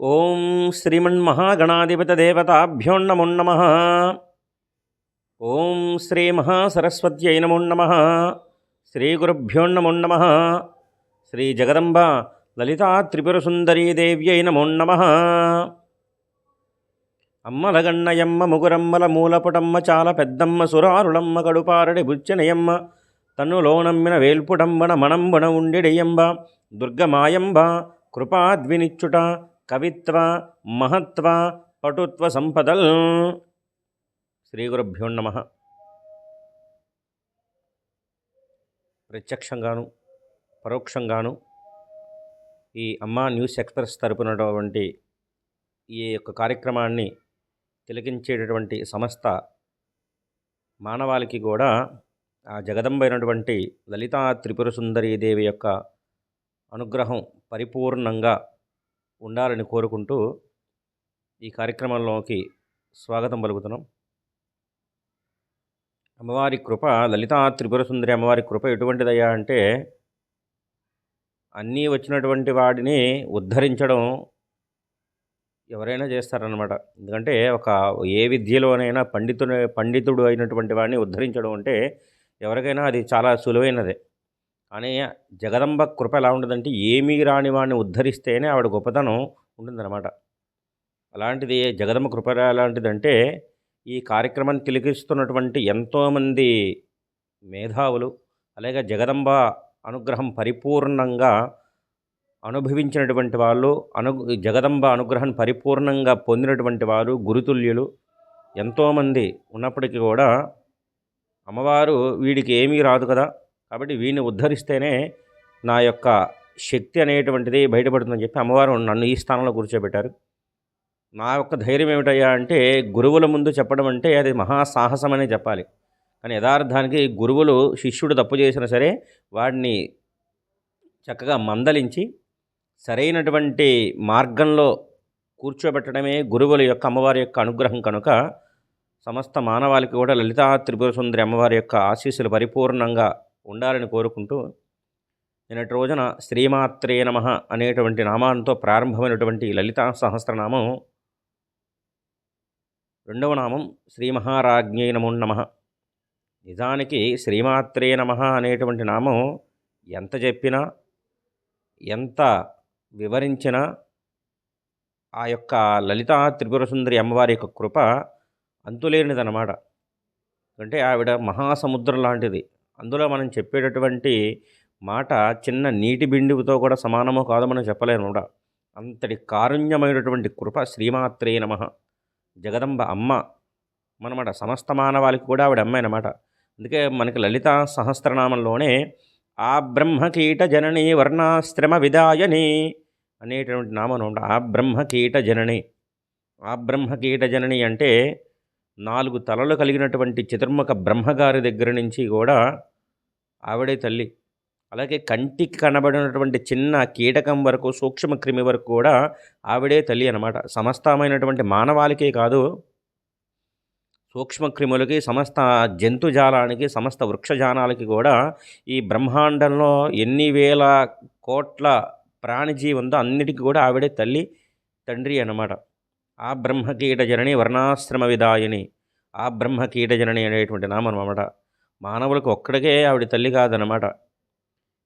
ఓం శ్రీమన్మహాగణాధిపతదేవతాభ్యో నమో నమః. ఓం శ్రీ మహాసరస్వత్యై నమో నమః. శ్రీ గురుభ్యో నమో నమః. శ్రీ జగదంబ లలితా త్రిపురసుందరీదేవ్యై నమో నమః. అమ్మలగన్నయమ్మ ముగురమ్మల మూలపుటమ్మ చాలా పెద్దమ్మ సురారులమ్మ కడుపారడి బుచ్చనయమ్మ తన్నులోనమ్మిన వేల్పుటమ్మన మణంబున ఉండిడెయ్యంబ దుర్గమాయంబ కృపాద్వినిచ్చుట కవిత్వ మహత్వ పటుత్వ సంపదల్. శ్రీ గురుభ్యో నమః. ప్రత్యక్షంగాను పరోక్షంగాను ఈ అమ్మా న్యూస్ ఎక్స్ప్రెస్ తరపునటువంటి ఈ యొక్క కార్యక్రమాన్ని తిలకించేటటువంటి సమస్త మానవాళికి కూడా ఆ జగదంబైనటువంటి లలితా త్రిపుర సుందరీదేవి యొక్క అనుగ్రహం పరిపూర్ణంగా ఉండాలని కోరుకుంటూ ఈ కార్యక్రమంలోకి స్వాగతం పలుకుతున్నాం. అమ్మవారి కృప, లలితా త్రిపుర సుందరి అమ్మవారి కృప ఎటువంటిదయ్యా అంటే అన్నీ వచ్చినటువంటి వాడిని ఉద్ధరించడం ఎవరైనా చేస్తారన్నమాట. ఎందుకంటే ఏ విద్యలోనైనా పండితుడు అయినటువంటి వాడిని ఉద్ధరించడం అంటే ఎవరికైనా అది చాలా సులువైనదే. కానీ జగదంబ కృప ఎలా ఉంటుందంటే ఏమీ రాని వాడిని ఉద్ధరిస్తేనే ఆవిడ గొప్పతనం ఉంటుందన్నమాట. అలాంటిది జగదంబ కృప ఎలాంటిదంటే ఈ కార్యక్రమాన్ని తిలకిస్తున్నటువంటి ఎంతోమంది మేధావులు, అలాగే జగదంబ అనుగ్రహం పరిపూర్ణంగా అనుభవించినటువంటి వాళ్ళు, జగదంబ అనుగ్రహం పరిపూర్ణంగా పొందినటువంటి వారు, గురుతుల్యులు ఎంతోమంది ఉన్నప్పటికీ కూడా అమ్మవారు వీడికి ఏమీ రాదు కదా, కాబట్టి వీడిని ఉద్ధరిస్తేనే నా యొక్క శక్తి అనేటువంటిది బయటపడుతుందని చెప్పి అమ్మవారు నన్ను ఈ స్థానంలో కూర్చోబెట్టారు. నా యొక్క ధైర్యం ఏమిటయ్యా అంటే గురువుల ముందు చెప్పడం అంటే అది మహాసాహసం అనే చెప్పాలి. కానీ యథార్థానికి గురువులు శిష్యుడు తప్పు చేసినా సరే వాడిని చక్కగా మందలించి సరైనటువంటి మార్గంలో కూర్చోబెట్టడమే గురువుల యొక్క అమ్మవారి యొక్క అనుగ్రహం. కనుక సమస్త మానవాళికి కూడా లలితా త్రిపుర సుందరి అమ్మవారి యొక్క ఆశీస్సులు పరిపూర్ణంగా ఉండాలని కోరుకుంటూ నిన్నటి రోజున శ్రీమాత్రే నమః అనేటువంటి నామాంతో ప్రారంభమైనటువంటి లలితా సహస్రనామం రెండవ నామం శ్రీ మహారాజ్ఞై నమో నమః. నిజానికి శ్రీమాత్రే నమః అనేటువంటి నామం ఎంత చెప్పినా ఎంత వివరించినా ఆ యొక్క లలితా త్రిపుర సుందరి అమ్మవారి యొక్క కృప అంతులేనిదన్నమాట. అంటే ఆవిడ మహాసముద్రం లాంటిది. అందులో మనం చెప్పేటటువంటి మాట చిన్న నీటి బిందువుతో కూడా సమానమో కాదో మనం చెప్పలేము కూడా. అంతటి కారుణ్యమైనటువంటి కృప శ్రీమాత్రే నమః. జగదంబ అమ్మ మనమాట, సమస్త మానవాళికి కూడా ఆవిడ అమ్మ అన్నమాట. అందుకే మనకి లలితా సహస్రనామంలోనే ఆ బ్రహ్మకీట జనని వర్ణాశ్రమ విదాయని అనేటువంటి నామం ఉండ. ఆ బ్రహ్మకీట జనని, ఆ బ్రహ్మకీట జనని అంటే 4 తలలు కలిగినటువంటి చతుర్ముఖ బ్రహ్మగారి దగ్గర నుంచి కూడా ఆవిడే తల్లి. అలాగే కంటికి కనబడినటువంటి చిన్న కీటకం వరకు, సూక్ష్మ క్రిమి వరకు కూడా ఆవిడే తల్లి అన్నమాట. సమస్తమైనటువంటి మానవాళికే కాదు, సూక్ష్మక్రిములకి, సమస్త జంతుజాలానికి, సమస్త వృక్షజానాలకి కూడా ఈ బ్రహ్మాండంలో ఎన్ని వేల కోట్ల ప్రాణిజీవి ఉందో అన్నిటికీ కూడా ఆవిడే తల్లి, తండ్రి అన్నమాట. ఆ బ్రహ్మకీట జనని వర్ణాశ్రమ విదాయిని, ఆ బ్రహ్మకీట జనని అనేటువంటి నామం అన్నమాట. మానవులకు ఒక్కడికే ఆవిడ తల్లి కాదన్నమాట.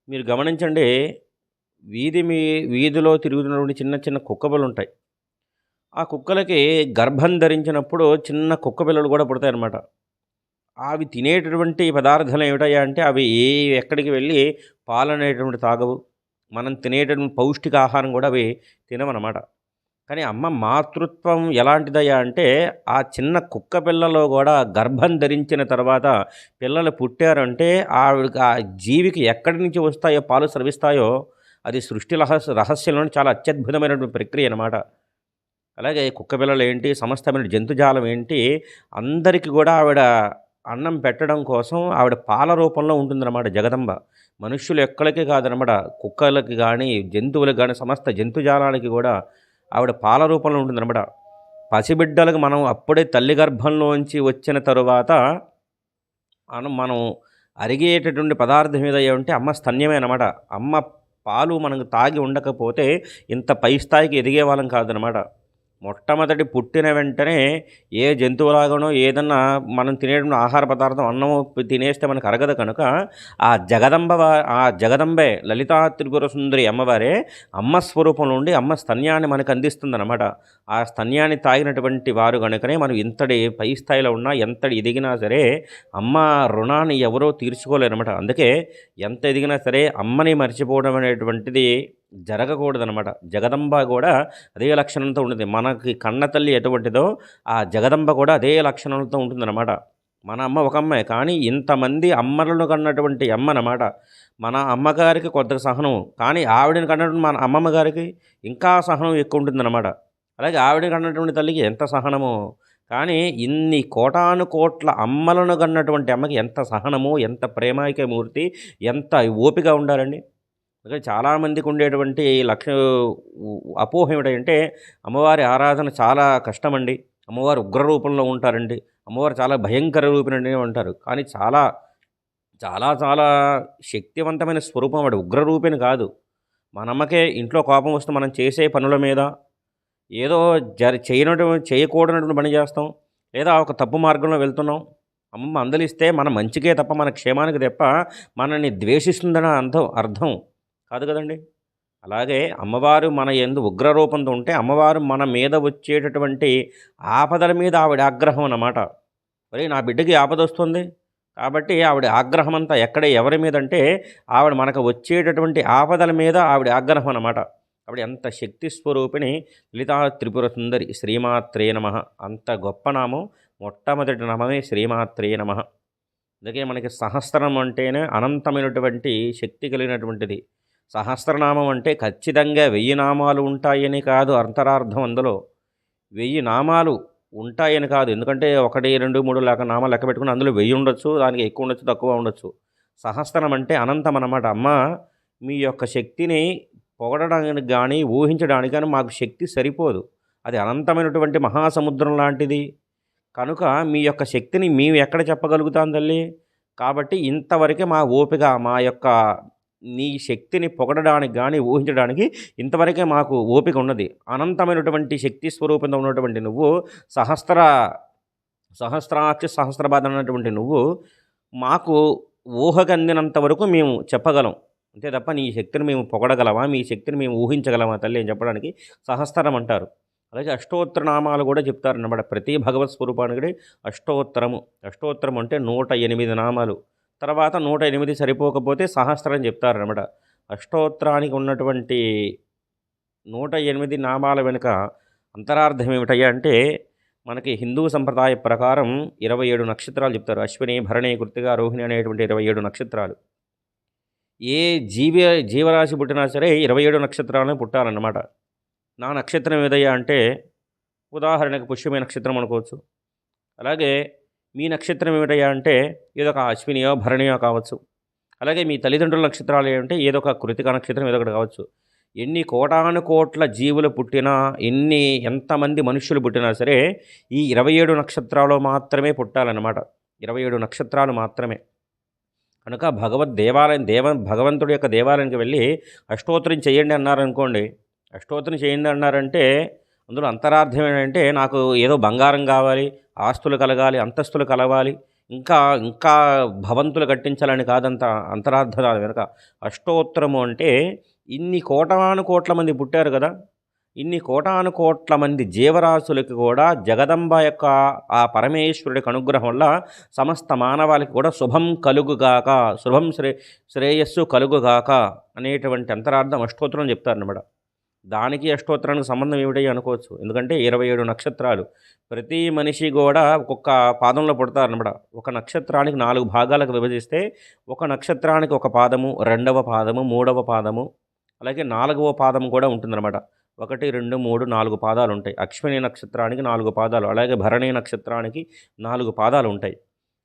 మీరు గమనించండి, వీధిలో తిరుగుతున్నటువంటి చిన్న చిన్న కుక్కబలు ఉంటాయి. ఆ కుక్కలకి గర్భం ధరించినప్పుడు చిన్న కుక్క పిల్లలు కూడా పుడతాయన్నమాట. అవి తినేటటువంటి పదార్థాలు ఏమిటయ్యా అంటే అవి ఎక్కడికి వెళ్ళి పాలు అనేటువంటి తాగవు. మనం తినేటటువంటి పౌష్టికాహారం కూడా అవి తినవన్నమాట. కానీ అమ్మ మాతృత్వం ఎలాంటిదయ్యా అంటే ఆ చిన్న కుక్క పిల్లలో కూడా గర్భం ధరించిన తర్వాత పిల్లలు పుట్టారంటే ఆ జీవికి ఎక్కడి నుంచి వస్తాయో పాలు స్రవిస్తాయో అది సృష్టి రహస్యంలోని చాలా అత్యద్భుతమైనటువంటి ప్రక్రియ అన్నమాట. అలాగే కుక్క పిల్లలు ఏంటి, సమస్తమైన జంతుజాలం ఏంటి, అందరికీ కూడా ఆవిడ అన్నం పెట్టడం కోసం ఆవిడ పాల రూపంలో ఉంటుందన్నమాట జగదంబ. మనుష్యులు ఎక్కడికి కాదనమాట, కుక్కలకి కానీ జంతువులకు కానీ సమస్త జంతుజాలానికి కూడా ఆవిడ పాల రూపంలో ఉంటుందన్నమాట. పసిబిడ్డలకు మనం అప్పుడే తల్లి గర్భంలోంచి వచ్చిన తరువాత మనం అరిగేటటువంటి పదార్థం ఏదయ్యా ఉంటే అమ్మ స్తన్యమే అన్నమాట. అమ్మ పాలు మనకు తాగి ఉండకపోతే ఇంత పై స్థాయికి ఎదిగేవాళ్ళం కాదనమాట. మొట్టమొదటి పుట్టిన వెంటనే ఏ జంతువులాగానో ఏదన్నా మనం తినేటువంటి ఆహార పదార్థం అన్నం తినేస్తే మనకు అరగదు కనుక ఆ జగదంబే లలితా త్రిపుర సుందరి అమ్మవారే అమ్మ స్వరూపంలో ఉండి అమ్మ స్తన్యాన్ని మనకు అందిస్తుందన్నమాట. ఆ స్తన్యాన్ని తాగినటువంటి వారు గనుకనే మనం ఇంతటి పై స్థాయిలో ఉన్నా ఎంతటి ఎదిగినా సరే అమ్మ రుణాన్ని ఎవరో తీర్చుకోలేరన్నమాట. అందుకే ఎంత ఎదిగినా సరే అమ్మని మర్చిపోవడం అనేటువంటిది జరగకూడదనమాట. జగదంబ కూడా అదే లక్షణంతో ఉంటుంది. మనకి కన్న తల్లి ఎటువంటిదో ఆ జగదంబ కూడా అదే లక్షణాలతో ఉంటుందన్నమాట. మన అమ్మ ఒక అమ్మే. కానీ ఇంతమంది అమ్మలను కన్నటువంటి అమ్మనమాట. మన అమ్మగారికి కొద్దిగా సహనం. కానీ ఆవిడని కన్నటువంటి మన అమ్మమ్మ గారికి ఇంకా సహనం ఎక్కువ ఉంటుందన్నమాట. అలాగే ఆవిడని కన్నటువంటి తల్లికి ఎంత సహనమో, కానీ ఇన్ని కోటాను కోట్ల అమ్మలను కన్నటువంటి అమ్మకి ఎంత సహనము, ఎంత ప్రేమైకమూర్తి, ఎంత ఓపిక ఉండాలండి. అందుకని చాలామందికి ఉండేటువంటి అపోహ ఏమిటంటే అమ్మవారి ఆరాధన చాలా కష్టమండి. అమ్మవారు ఉగ్ర రూపంలో ఉంటారండి. అమ్మవారు చాలా భయంకర రూపిణి అంటారు. కానీ చాలా చాలా చాలా శక్తివంతమైన స్వరూపం ఆవిడ. ఉగ్ర రూపిణి కాదు. మనమ్మకే ఇంట్లో కోపం వస్తే మనం చేసే పనుల మీద ఏదో చేయకూడనటువంటి పని చేస్తాం. లేదా ఒక తప్పు మార్గంలో వెళ్తున్నాం. అమ్మమ్మ అందలిస్తే మన మంచికే తప్ప మన క్షేమానికి తప్ప మనల్ని ద్వేషిస్తుందని అర్థం కాదు కదండీ! అలాగే అమ్మవారు మన యందు ఉగ్రరూపంతో ఉంటే, అమ్మవారు మన మీద వచ్చేటటువంటి ఆపదల మీద ఆవిడ ఆగ్రహం అన్నమాట. ఒరేయ్! నా బిడ్డకి ఆపదొస్తుంది. కాబట్టి ఆవిడ ఆగ్రహం అంతా ఎవరి మీదంటే, ఆవిడ మనకు వచ్చేటటువంటి ఆపదల మీద ఆవిడ ఆగ్రహం అన్నమాట. ఆవిడ ఎంత శక్తి స్వరూపిణి లలితా త్రిపుర సుందరి శ్రీమాత్రే నమః. అంత గొప్ప నామం. మొట్టమొదటి నామమే శ్రీమాత్రే నమః. అందుకే మనకి సహస్రం అంటేనే అనంతమైనటువంటి శక్తి కలిగినటువంటిది. సహస్రనామం అంటే ఖచ్చితంగా 1000 నామాలు ఉంటాయని కాదు అంతరార్థం అందులో. 1000 నామాలు ఉంటాయని కాదు. ఎందుకంటే 1, 2, 3 నామాలు లెక్క పెట్టుకుని అందులో 1000 ఉండొచ్చు. దానికి ఎక్కువ ఉండొచ్చు, తక్కువ ఉండొచ్చు. సహస్రం అంటే అనంతం అన్నమాట. అమ్మ మీ యొక్క శక్తిని పొగడడానికి గానీ, ఊహించడానికి గానీ మాకు శక్తి సరిపోదు. అది అనంతమైనటువంటి మహాసముద్రం లాంటిది. కనుక మీ యొక్క శక్తిని మేము ఎక్కడ చెప్పగలుగుతాం తల్లి? కాబట్టి ఇంతవరకే మా ఓపిక, మా యొక్క నీ శక్తిని పొగడడానికి గానీ, ఊహించడానికి ఇంతవరకే మాకు ఓపిక ఉన్నది. అనంతమైనటువంటి శక్తి స్వరూపంలో ఉన్నటువంటి నువ్వు సహస్ర సహస్రాక్షి సహస్రపాద అన్నటువంటి నువ్వు మాకు ఊహకందినంత వరకు మేము చెప్పగలం. అంతే తప్ప నీ శక్తిని మేము పొగడగలమా? మీ శక్తిని మేము ఊహించగలమా తల్లి అని చెప్పడానికి సహస్రం అంటారు. అలాగే అష్టోత్తర నామాలు కూడా చెప్తారన్నమాట. ప్రతి భగవత్ స్వరూపానికి అష్టోత్తరము. అష్టోత్తరం అంటే 108 నామాలు. తర్వాత 108 సరిపోకపోతే సహస్రం చెప్తారన్నమాట. అష్టోత్తరానికి ఉన్నటువంటి 108 నామాల వెనుక అంతరార్థం ఏమిటయ్యా అంటే, మనకి హిందూ సంప్రదాయ ప్రకారం 27 నక్షత్రాలు చెప్తారు. అశ్విని, భరణి, కృత్తిక, రోహిణి అనేటువంటి 27 నక్షత్రాలు. ఏ జీవరాశి పుట్టినా సరే 27 నక్షత్రాలనే పుట్టాలన్నమాట. నా నక్షత్రం ఏదయ్యా అంటే, ఉదాహరణకు పుష్యమి నక్షత్రం అనుకోవచ్చు. అలాగే మీ నక్షత్రం ఏమిటయ్యా అంటే ఏదో ఒక అశ్వినియో భరణియో కావచ్చు. అలాగే మీ తల్లిదండ్రుల నక్షత్రాలు ఏమంటే ఏదో ఒక కృతికా నక్షత్రం ఏదో ఒకటి కావచ్చు. ఎన్ని కోటాను కోట్ల జీవులు పుట్టినా, ఎంతమంది మనుష్యులు పుట్టినా సరే ఈ 27 నక్షత్రాలు మాత్రమే పుట్టాలన్నమాట. 27 నక్షత్రాలు మాత్రమే. కనుక భగవంతుడి యొక్క దేవాలయానికి వెళ్ళి అష్టోత్తరం చేయండి అన్నారనుకోండి. అష్టోత్తరం చేయండి అన్నారంటే అందులో అంతరార్థం ఏంటంటే, నాకు ఏదో బంగారం కావాలి, ఆస్తులు కలగాలి, అంతస్తులు కలవాలి, ఇంకా ఇంకా భవంతులు కట్టించాలని కాదంత అంతరార్థాలు వెనుక. అష్టోత్తరము అంటే ఇన్ని కోటాను కోట్ల మంది పుట్టారు కదా! ఇన్ని కోటాను కోట్ల మంది జీవరాశులకి కూడా జగదంబ యొక్క ఆ పరమేశ్వరుడికి అనుగ్రహం వల్ల సమస్త మానవాళికి కూడా శుభం కలుగుగాక, శుభం శ్రేయస్సు కలుగుగాక అనేటువంటి అంతరార్థం అష్టోత్తరం చెప్తారన్నమాట. దానికి అష్టోత్తరానికి సంబంధం ఏమిటయ్యి అనుకోవచ్చు. ఎందుకంటే 27 నక్షత్రాలు. ప్రతి మనిషి కూడా ఒక్కొక్క పాదంలో పుడతారనమాట. ఒక నక్షత్రానికి 4 భాగాలకు విభజిస్తే ఒక నక్షత్రానికి ఒక పాదము, రెండవ పాదము, మూడవ పాదము, అలాగే నాలుగవ పాదం కూడా ఉంటుందన్నమాట. 1, 2, 3, 4 పాదాలు ఉంటాయి. అశ్విని నక్షత్రానికి 4 పాదాలు, అలాగే భరణి నక్షత్రానికి 4 పాదాలు ఉంటాయి.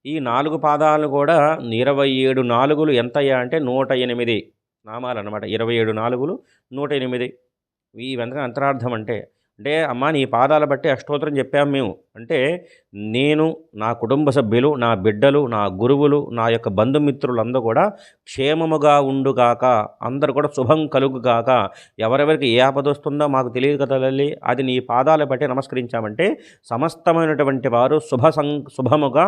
ఈ 4 పాదాలు కూడా 27 నాలుగులు ఎంతయ్యా అంటే 108 నామాలన్నమాట. 27 నాలుగులు 108. ఈ వెంటనే అంతరార్థం అంటే అంటే అమ్మా నీ పాదాల బట్టి అష్టోత్తరం చెప్పాము మేము. అంటే నేను, నా కుటుంబ సభ్యులు, నా బిడ్డలు, నా గురువులు, నా యొక్క బంధుమిత్రులందరూ కూడా క్షేమముగా ఉండుగాక, అందరూ కూడా శుభం కలుగుగాక. ఎవరెవరికి ఏ ఆపదొస్తుందో మాకు తెలియదు కదా తల్లి. అది నీ పాదాల బట్టి నమస్కరించామంటే సమస్తమైనటువంటి వారు శుభముగా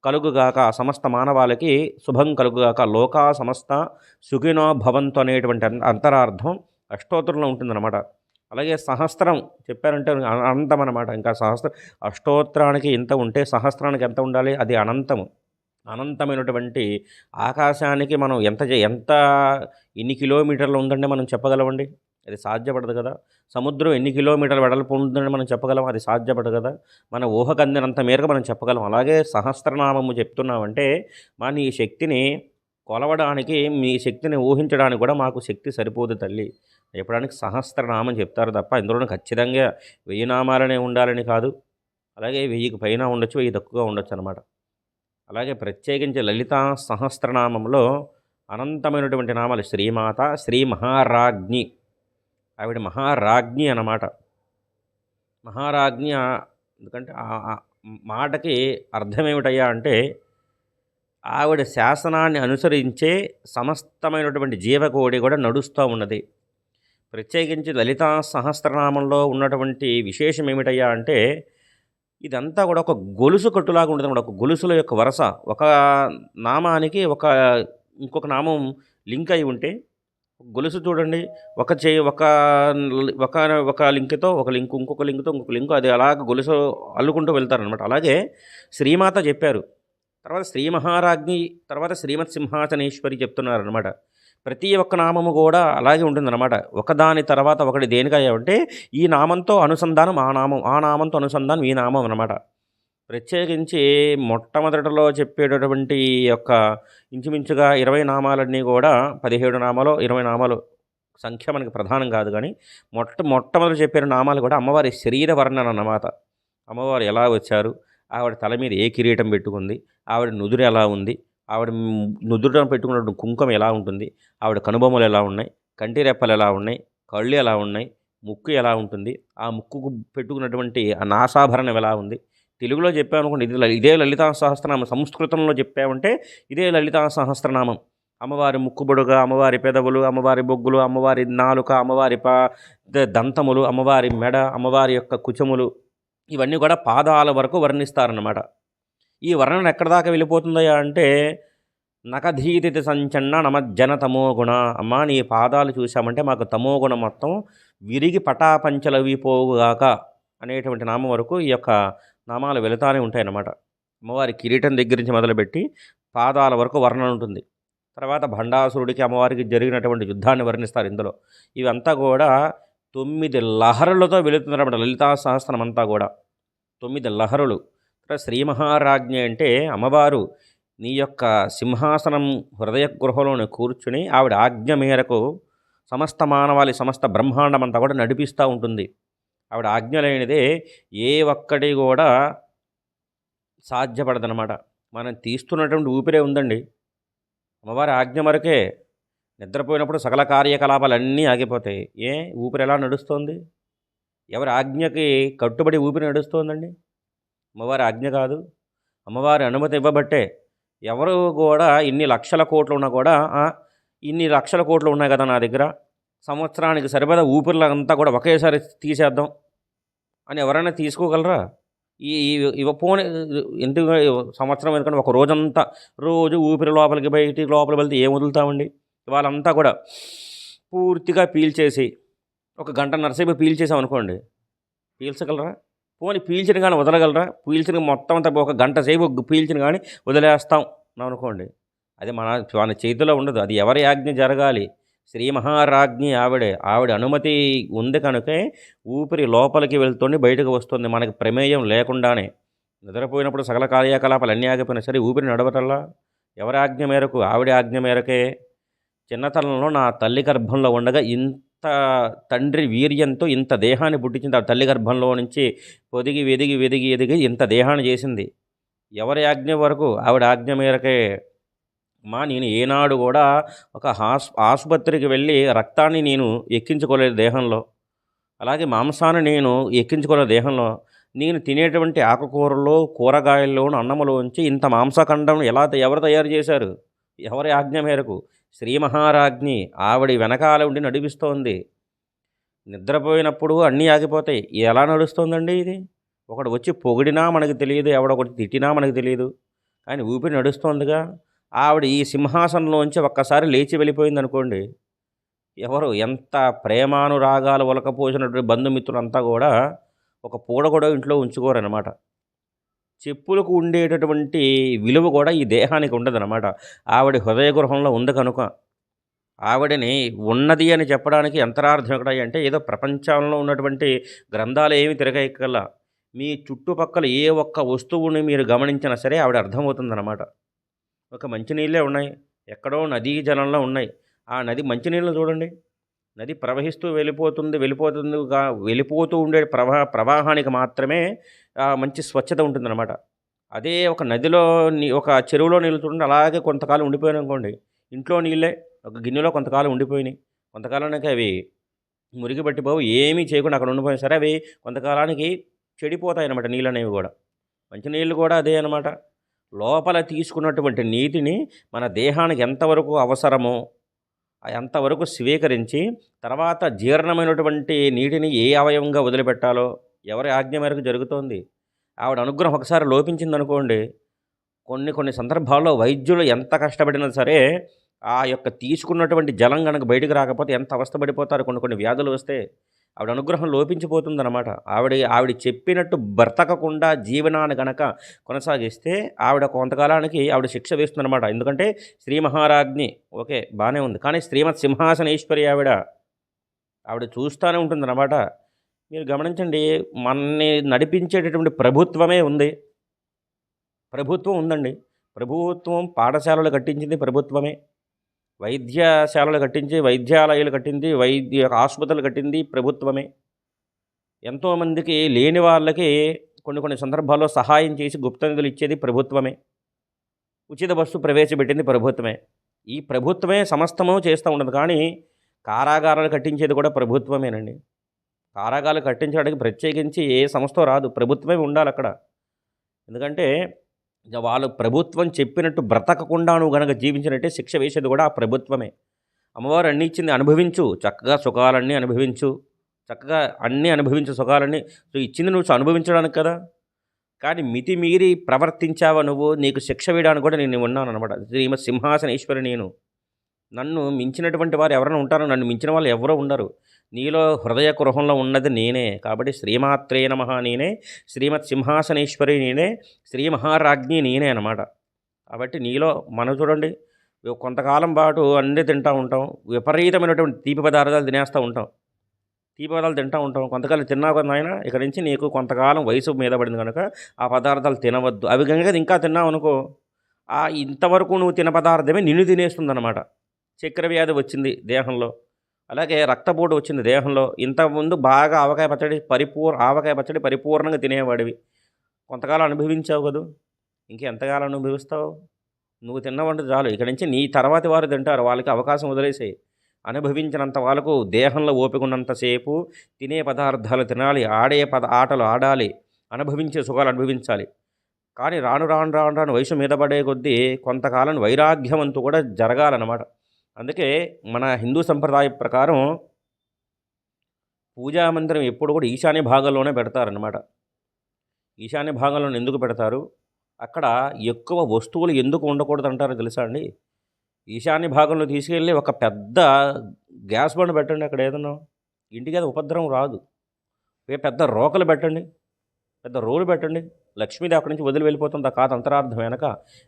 కలుగుగాక, సమస్త మానవాళికి శుభం కలుగుగాక, లోకా సమస్త సుఖినో భవంతు అనేటువంటి అంతరార్థం అష్టోత్తరంలో ఉంటుందన్నమాట. అలాగే సహస్రం చెప్పారంటే అనంతం అనమాట. ఇంకా అష్టోత్తరానికి ఇంత ఉంటే సహస్రానికి ఎంత ఉండాలి? అది అనంతము. అనంతమైనటువంటి ఆకాశానికి మనం ఎంత ఎన్ని కిలోమీటర్లు ఉందంటే మనం చెప్పగలమండి? అది సాధ్యపడదు కదా. సముద్రం ఎన్ని కిలోమీటర్ల వెడల్పు ఉంటుందని మనం చెప్పగలం? అది సాధ్యపడదు కదా. మన ఊహకు అందినంత మేరకు మనం చెప్పగలం. అలాగే సహస్రనామము చెప్తున్నామంటే మన ఈ శక్తిని కొలవడానికి, మీ శక్తిని ఊహించడానికి కూడా మాకు శక్తి సరిపోదు తల్లి. చెప్పడానికి సహస్రనామం చెప్తారు తప్ప ఇందులోనే ఖచ్చితంగా 1000 నామాలనే ఉండాలని కాదు. అలాగే 1000కి పైన ఉండొచ్చు, 1000 తక్కువగా ఉండొచ్చు అనమాట. అలాగే ప్రత్యేకించి లలితా సహస్రనామంలో అనంతమైనటువంటి నామాలు శ్రీమాత, శ్రీ మహారాజ్ఞి. ఆవిడ మహారాజ్ఞి అన్నమాట. మహారాజ్ఞి ఎందుకంటే మాటకి అర్థం ఏమిటయ్యా అంటే ఆవిడ శాసనాన్ని అనుసరించే సమస్తమైనటువంటి జీవకోడి కూడా నడుస్తూ ఉన్నది. ప్రత్యేకించి లలితా సహస్రనామంలో ఉన్నటువంటి విశేషం ఏమిటయ్యా అంటే ఇదంతా కూడా ఒక గొలుసు కట్టులాగా ఉంటుంది. ఒక గొలుసుల యొక్క వరస, ఒక నామానికి ఇంకొక నామం లింక్ అయి ఉంటే గొలుసు చూడండి, ఒక చేయి ఒక ఒక ఒక లింక్తో ఒక లింక్, ఇంకొక లింక్తో ఇంకొక లింక్, అది అలాగ గొలుసు అల్లుకుంటూ వెళ్తారనమాట. అలాగే శ్రీమాత చెప్పారు, తర్వాత శ్రీ మహారాజ్ఞి, తర్వాత శ్రీమత్ సింహాసనేశ్వరి చెప్తున్నారనమాట. ప్రతి ఒక్క నామము కూడా అలాగే ఉంటుందన్నమాట. ఒకదాని తర్వాత ఒకటి దేనికయ్యా అంటే ఈ నామంతో అనుసంధానం ఆ నామం, ఆ నామంతో అనుసంధానం ఈ నామం అనమాట. ప్రత్యేకించి మొట్టమొదటిలో చెప్పేటటువంటి యొక్క ఇంచుమించుగా 20 నామాలన్నీ కూడా 17 నామాలు 20 నామాలు సంఖ్య మనకి ప్రధానం కాదు. కానీ మొట్టమొదటి చెప్పిన నామాలు కూడా అమ్మవారి శరీర వర్ణన అన్నమాట. అమ్మవారు ఎలా వచ్చారు, ఆవిడ తల మీద ఏ కిరీటం పెట్టుకుంది, ఆవిడ నుదురు ఎలా ఉంది, ఆవిడ నుదురున పెట్టుకున్నటువంటి కుంకుమ ఎలా ఉంటుంది, ఆవిడ కనుబొమ్మలు ఎలా ఉన్నాయి, కంటి రెప్పలు ఎలా ఉన్నాయి, కళ్ళు ఎలా ఉన్నాయి, ముక్కు ఎలా ఉంటుంది, ఆ ముక్కుకు పెట్టుకున్నటువంటి ఆ నాసాభరణం ఎలా ఉంది. తెలుగులో చెప్పామనుకోండి ఇదే లలితా సహస్రనామం. సంస్కృతంలో చెప్పామంటే ఇదే లలితా సహస్రనామం. అమ్మవారి ముక్కుబొడుగా, అమ్మవారి పెదవులు, అమ్మవారి బొగ్గులు, అమ్మవారి నాలుక, అమ్మవారి దంతములు, అమ్మవారి మెడ, అమ్మవారి యొక్క కుచములు, ఇవన్నీ కూడా పాదాల వరకు వర్ణిస్తారన్నమాట. ఈ వర్ణన ఎక్కడ దాకా వెళ్ళిపోతుందయ్యా అంటే నకధీతితి సంచన్న నమజ్జన తమోగుణ. అమ్మా నీ పాదాలు చూసామంటే మాకు తమోగుణ మొత్తం విరిగి పటాపంచలవిపోగాక అనేటువంటి నామం వరకు ఈ యొక్క నామాలు వెళుతానే ఉంటాయన్నమాట. అమ్మవారి కిరీటం దగ్గర నుంచి మొదలుపెట్టి పాదాల వరకు వర్ణన ఉంటుంది. తర్వాత భండాసురుడికి అమ్మవారికి జరిగినటువంటి యుద్ధాన్ని వర్ణిస్తారు ఇందులో. ఇవంతా కూడా 9 లహరులతో వెళుతుందన్నమాట లలితా సహస్రం అంతా కూడా. 9 లహరులు. శ్రీ మహారాజ్ఞి అంటే అమ్మవారు నీ యొక్క సింహాసనం హృదయ గృహలోనే కూర్చుని ఆవిడ ఆజ్ఞ మేరకు సమస్త మానవాళి, సమస్త బ్రహ్మాండం అంతా కూడా నడిపిస్తూ ఉంటుంది. ఆవిడ ఆజ్ఞ లేనిదే ఏ ఒక్కటి కూడా సాధ్యపడదనమాట. మనం తీస్తున్నటువంటి ఊపిరే ఉందండి. అమ్మవారి ఆజ్ఞ మరకే. నిద్రపోయినప్పుడు సకల కార్యకలాపాలన్నీ ఆగిపోతాయి. ఊపిరి ఎలా నడుస్తోంది? ఎవరి ఆజ్ఞకి కట్టుబడి ఊపిరి నడుస్తోందండి? అమ్మవారి ఆజ్ఞ కాదు, అమ్మవారి అనుమతి ఇవ్వబట్టే. ఎవరు కూడా ఇన్ని లక్షల కోట్లు ఉన్నా కూడా ఇన్ని లక్షల కోట్లు ఉన్నాయి కదా నా దగ్గర, సంవత్సరానికి సరిపడా ఊపిరిలంతా కూడా ఒకేసారి తీసేద్దాం అని ఎవరైనా తీసుకోగలరా? ఇవ్వపోని ఎందుకు సంవత్సరం, ఎందుకంటే ఒక రోజంతా రోజు ఊపిరి లోపలికి బయటికి లోపలికి వెళ్తే ఏం వదులుతామండి? వాళ్ళంతా కూడా పూర్తిగా పీల్చేసి ఒక గంటన్నర సేపు పీల్చేసామనుకోండి, పీల్చగలరా? పోనీ పీల్చిన కానీ వదలగలరా? పీల్చిన మొత్తం అంతా ఒక గంట సేపు పీల్చిన కానీ వదిలేస్తాం అనుకోండి, అది మన చేతిలో ఉండదు. అది ఎవరి ఆజ్ఞ జరగాలి? శ్రీ మహారాజ్ఞి ఆవిడ అనుమతి ఉంది కనుకే ఊపిరి లోపలికి వెళ్తుంది, బయటకు వస్తుంది మనకి ప్రమేయం లేకుండానే. నిద్రపోయినప్పుడు సకల కార్యకలాపాలు అన్నీ ఆగిపోయినా సరే ఊపిరి నడవటల్లా ఎవరి ఆజ్ఞ మేరకు? ఆవిడ ఆజ్ఞ మేరకే. చిన్నతనంలో నా తల్లి గర్భంలో ఉండగా ఇంత తండ్రి వీర్యంతో ఇంత దేహాన్ని పుట్టించింది. ఆ తల్లి గర్భంలో నుంచి పొదిగి వెదిగి వెదిగి ఎదిగి ఇంత దేహాన్ని చేసింది. ఎవరి ఆజ్ఞ వరకు? ఆవిడ ఆజ్ఞ మేరకే. నేను ఏనాడు కూడా ఒక ఆసుపత్రికి వెళ్ళి రక్తాన్ని నేను ఎక్కించుకోలేదు దేహంలో. అలాగే మాంసాన్ని నేను ఎక్కించుకున్న దేహంలో నేను తినేటువంటి ఆకుకూరల్లో, కూరగాయల్లోను, అన్నములోంచి ఇంత మాంసఖండం ఎవరు తయారు చేశారు? ఎవరి ఆజ్ఞ మేరకు? శ్రీ మహారాజ్ఞి ఆవిడ వెనకాల ఉండి నడిపిస్తోంది. నిద్రపోయినప్పుడు అన్నీ ఆగిపోతాయి. ఎలా నడుస్తోందండి ఇది? ఒకడు వచ్చి పొగిడినా మనకు తెలీదు, ఎవడొకడు తిట్టినా మనకు తెలీదు. కానీ ఊపిరి నడుస్తోందిగా. ఆవిడ ఈ సింహాసనంలోంచి ఒక్కసారి లేచి వెళ్ళిపోయిందనుకోండి, ఎవరు ఎంత ప్రేమానురాగాలు ఒలకపోసినటువంటి బంధుమిత్రులంతా గూడా ఒక పూట కూడా ఇంట్లో ఉంచుకోరనమాట. చెప్పులకు ఉండేటటువంటి విలువ గూడా ఈ దేహానికి ఉండదనమాట. ఆవిడ హృదయ గృహంలో ఉంది కనుక. ఆవిడని ఉన్నది అని చెప్పడానికి ఎంతరార్థం ఎక్కడాయంటే ఏదో ప్రపంచంలో ఉన్నటువంటి గ్రంథాలు ఏమి తిరగక్కర్లా. మీ చుట్టుపక్కల ఏ ఒక్క వస్తువుని మీరు గమనించినా సరే ఆవిడ అర్థమవుతుందనమాట. ఒక మంచినీళ్ళే ఉన్నాయి. ఎక్కడో నదీ జలంలో ఉన్నాయి. ఆ నది మంచినీళ్ళని చూడండి. నది ప్రవహిస్తూ వెళ్ళిపోతూ ఉండే ప్రవాహానికి మాత్రమే మంచి స్వచ్ఛత ఉంటుందన్నమాట. అదే ఒక నదిలో ఒక చెరువులో నీళ్ళు చూడండి, అలాగే కొంతకాలం ఉండిపోయాయనుకోండి. ఇంట్లో నీళ్ళే ఒక గిన్నెలో కొంతకాలం ఉండిపోయినాయి. కొంతకాలానికి అవి మురికి పట్టిపోవు. ఏమీ చేయకుండా అక్కడ ఉండిపోయినా సరే అవి కొంతకాలానికి చెడిపోతాయన్నమాట నీళ్ళనేవి గూడా. మంచినీళ్ళు కూడా అదే అనమాట. లోపల తీసుకున్నటువంటి నీటిని మన దేహానికి ఎంతవరకు అవసరమో అంతవరకు స్వీకరించి, తర్వాత జీర్ణమైనటువంటి నీటిని ఏ అవయవంగా వదిలిపెట్టాలో ఎవరి ఆజ్ఞ మేరకు జరుగుతోంది. ఆవిడ అనుగ్రహం ఒకసారి లోపించిందనుకోండి, కొన్ని సందర్భాల్లో వైద్యులు ఎంత కష్టపడినా సరే, ఆ యొక్క తీసుకున్నటువంటి జలం గనక బయటికి రాకపోతే ఎంత అవస్థ పడిపోతారో కొన్ని వ్యాధులు వస్తే. ఆవిడ అనుగ్రహం లోపించిపోతుందనమాట. ఆవిడ చెప్పినట్టు బ్రతకకుండా జీవనాన్ని గనక కొనసాగిస్తే ఆవిడ కొంతకాలానికి ఆవిడ శిక్ష వేస్తుందనమాట. ఎందుకంటే శ్రీ మహారాజ్ఞి ఓకే బానే ఉంది. కానీ శ్రీమత్ సింహాసనేశ్వరి ఆవిడ చూస్తానే ఉంటుందనమాట. మీరు గమనించండి, మనని నడిపించేటటువంటి ప్రభుత్వమే ఉంది. ప్రభుత్వం ఉందండి. ప్రభుత్వం పాఠశాలలు కట్టించింది ప్రభుత్వమే. వైద్యశాలలు కట్టించి, వైద్యాలయాలు కట్టింది, ఆసుపత్రులు కట్టింది ప్రభుత్వమే. ఎంతోమందికి లేని వాళ్ళకి కొన్ని సందర్భాల్లో సహాయం చేసి గుప్త నిధులు ఇచ్చేది ప్రభుత్వమే. ఉచిత బస్సు ప్రవేశపెట్టింది ప్రభుత్వమే. ఈ ప్రభుత్వమే సమస్తము చేస్తూ ఉండదు. కానీ కారాగారాలు కట్టించేది కూడా ప్రభుత్వమేనండి. కారాగారాలు కట్టించడానికి ప్రత్యేకించి ఏ సంస్థ రాదు, ప్రభుత్వమే ఉండాలక్కడ. ఎందుకంటే వాళ్ళు ప్రభుత్వం చెప్పినట్టు బ్రతకకుండా నువ్వు గనక జీవించినట్టే శిక్ష వేసేది కూడా ఆ ప్రభుత్వమే. అమ్మవారు అన్నీ ఇచ్చింది, అనుభవించు, చక్కగా సుఖాలన్నీ అనుభవించు, చక్కగా అన్నీ అనుభవించు సుఖాలన్నీ. సో ఇచ్చింది నువ్వు అనుభవించడానికి కదా. కానీ మితిమీరి ప్రవర్తించావా నువ్వు, నీకు శిక్ష వేయడానికి కూడా నేను ఉన్నానన్నమాట. శ్రీమత్ సింహాసనేశ్వరి నేను. నన్ను మించినటువంటి వారు ఎవరైనా ఉంటారో, నన్ను మించిన వాళ్ళు ఎవరో ఉండరు. నీలో హృదయ గృహంలో ఉన్నది నేనే. కాబట్టి శ్రీమాత్రే నమః నేనే, శ్రీమత్ సింహాసనేశ్వరి నేనే, శ్రీ మహారాజ్ఞి నేనే అనమాట. కాబట్టి నీలో మనం చూడండి, కొంతకాలం పాటు అన్నీ తింటూ ఉంటాం, విపరీతమైనటువంటి తీపి పదార్థాలు తినేస్తూ ఉంటాం. తీపి పదార్థాలు తింటూ ఉంటాం. కొంతకాలం తిన్నావు కదా నాయన, ఇక నుంచి నీకు కొంతకాలం వయసు మీద పడింది కనుక ఆ పదార్థాలు తినవద్దు. అవి కనుక ఇంకా తిన్నావు అనుకో, ఇంతవరకు నువ్వు తిన పదార్థమే నిన్ను తినేస్తుందన్నమాట. చక్కెర వ్యాధి వచ్చింది దేహంలో, అలాగే రక్తపోటు వచ్చింది దేహంలో. ఇంతకుముందు బాగా ఆవకాయ పచ్చడి పరిపూర్ణంగా తినేవాడివి. కొంతకాలం అనుభవించావు కదూ, ఇంకెంతకాలం అనుభవిస్తావు? నువ్వు తిన్నవంటే చాలు. ఇక నుంచి నీ తర్వాతి వారు తింటారు, వాళ్ళకి అవకాశం వదిలేసేయి. అనుభవించినంత వాళ్ళకు దేహంలో ఓపిక ఉన్నంతసేపు తినే పదార్థాలు తినాలి, ఆటలు ఆడాలి, అనుభవించే సుఖాలు అనుభవించాలి. కానీ రాను వయసు మీద పడే కొద్దీ కొంతకాలం వైరాగ్యవంతు కూడా జరగాలన్నమాట. అందుకే మన హిందూ సంప్రదాయ ప్రకారం పూజా మందిరం ఎప్పుడు కూడా ఈశాన్య భాగంలోనే పెడతారనమాట. ఈశాన్య భాగంలో ఎందుకు పెడతారు? అక్కడ ఎక్కువ వస్తువులు ఎందుకు ఉండకూడదు అంటారో తెలుసా అండి? ఈశాన్య భాగంలో తీసుకెళ్ళి ఒక పెద్ద గ్యాస్ బండ పెట్టండి అక్కడ, ఏదన్నా ఇంటికి అది ఉపద్రవం రాదు. పెద్ద రోకలు పెట్టండి, పెద్ద రోలు పెట్టండి, లక్ష్మీదేవి అక్కడి నుంచి వదిలి వెళ్ళిపోతుంది. కాదు అంతరార్థం వెనక.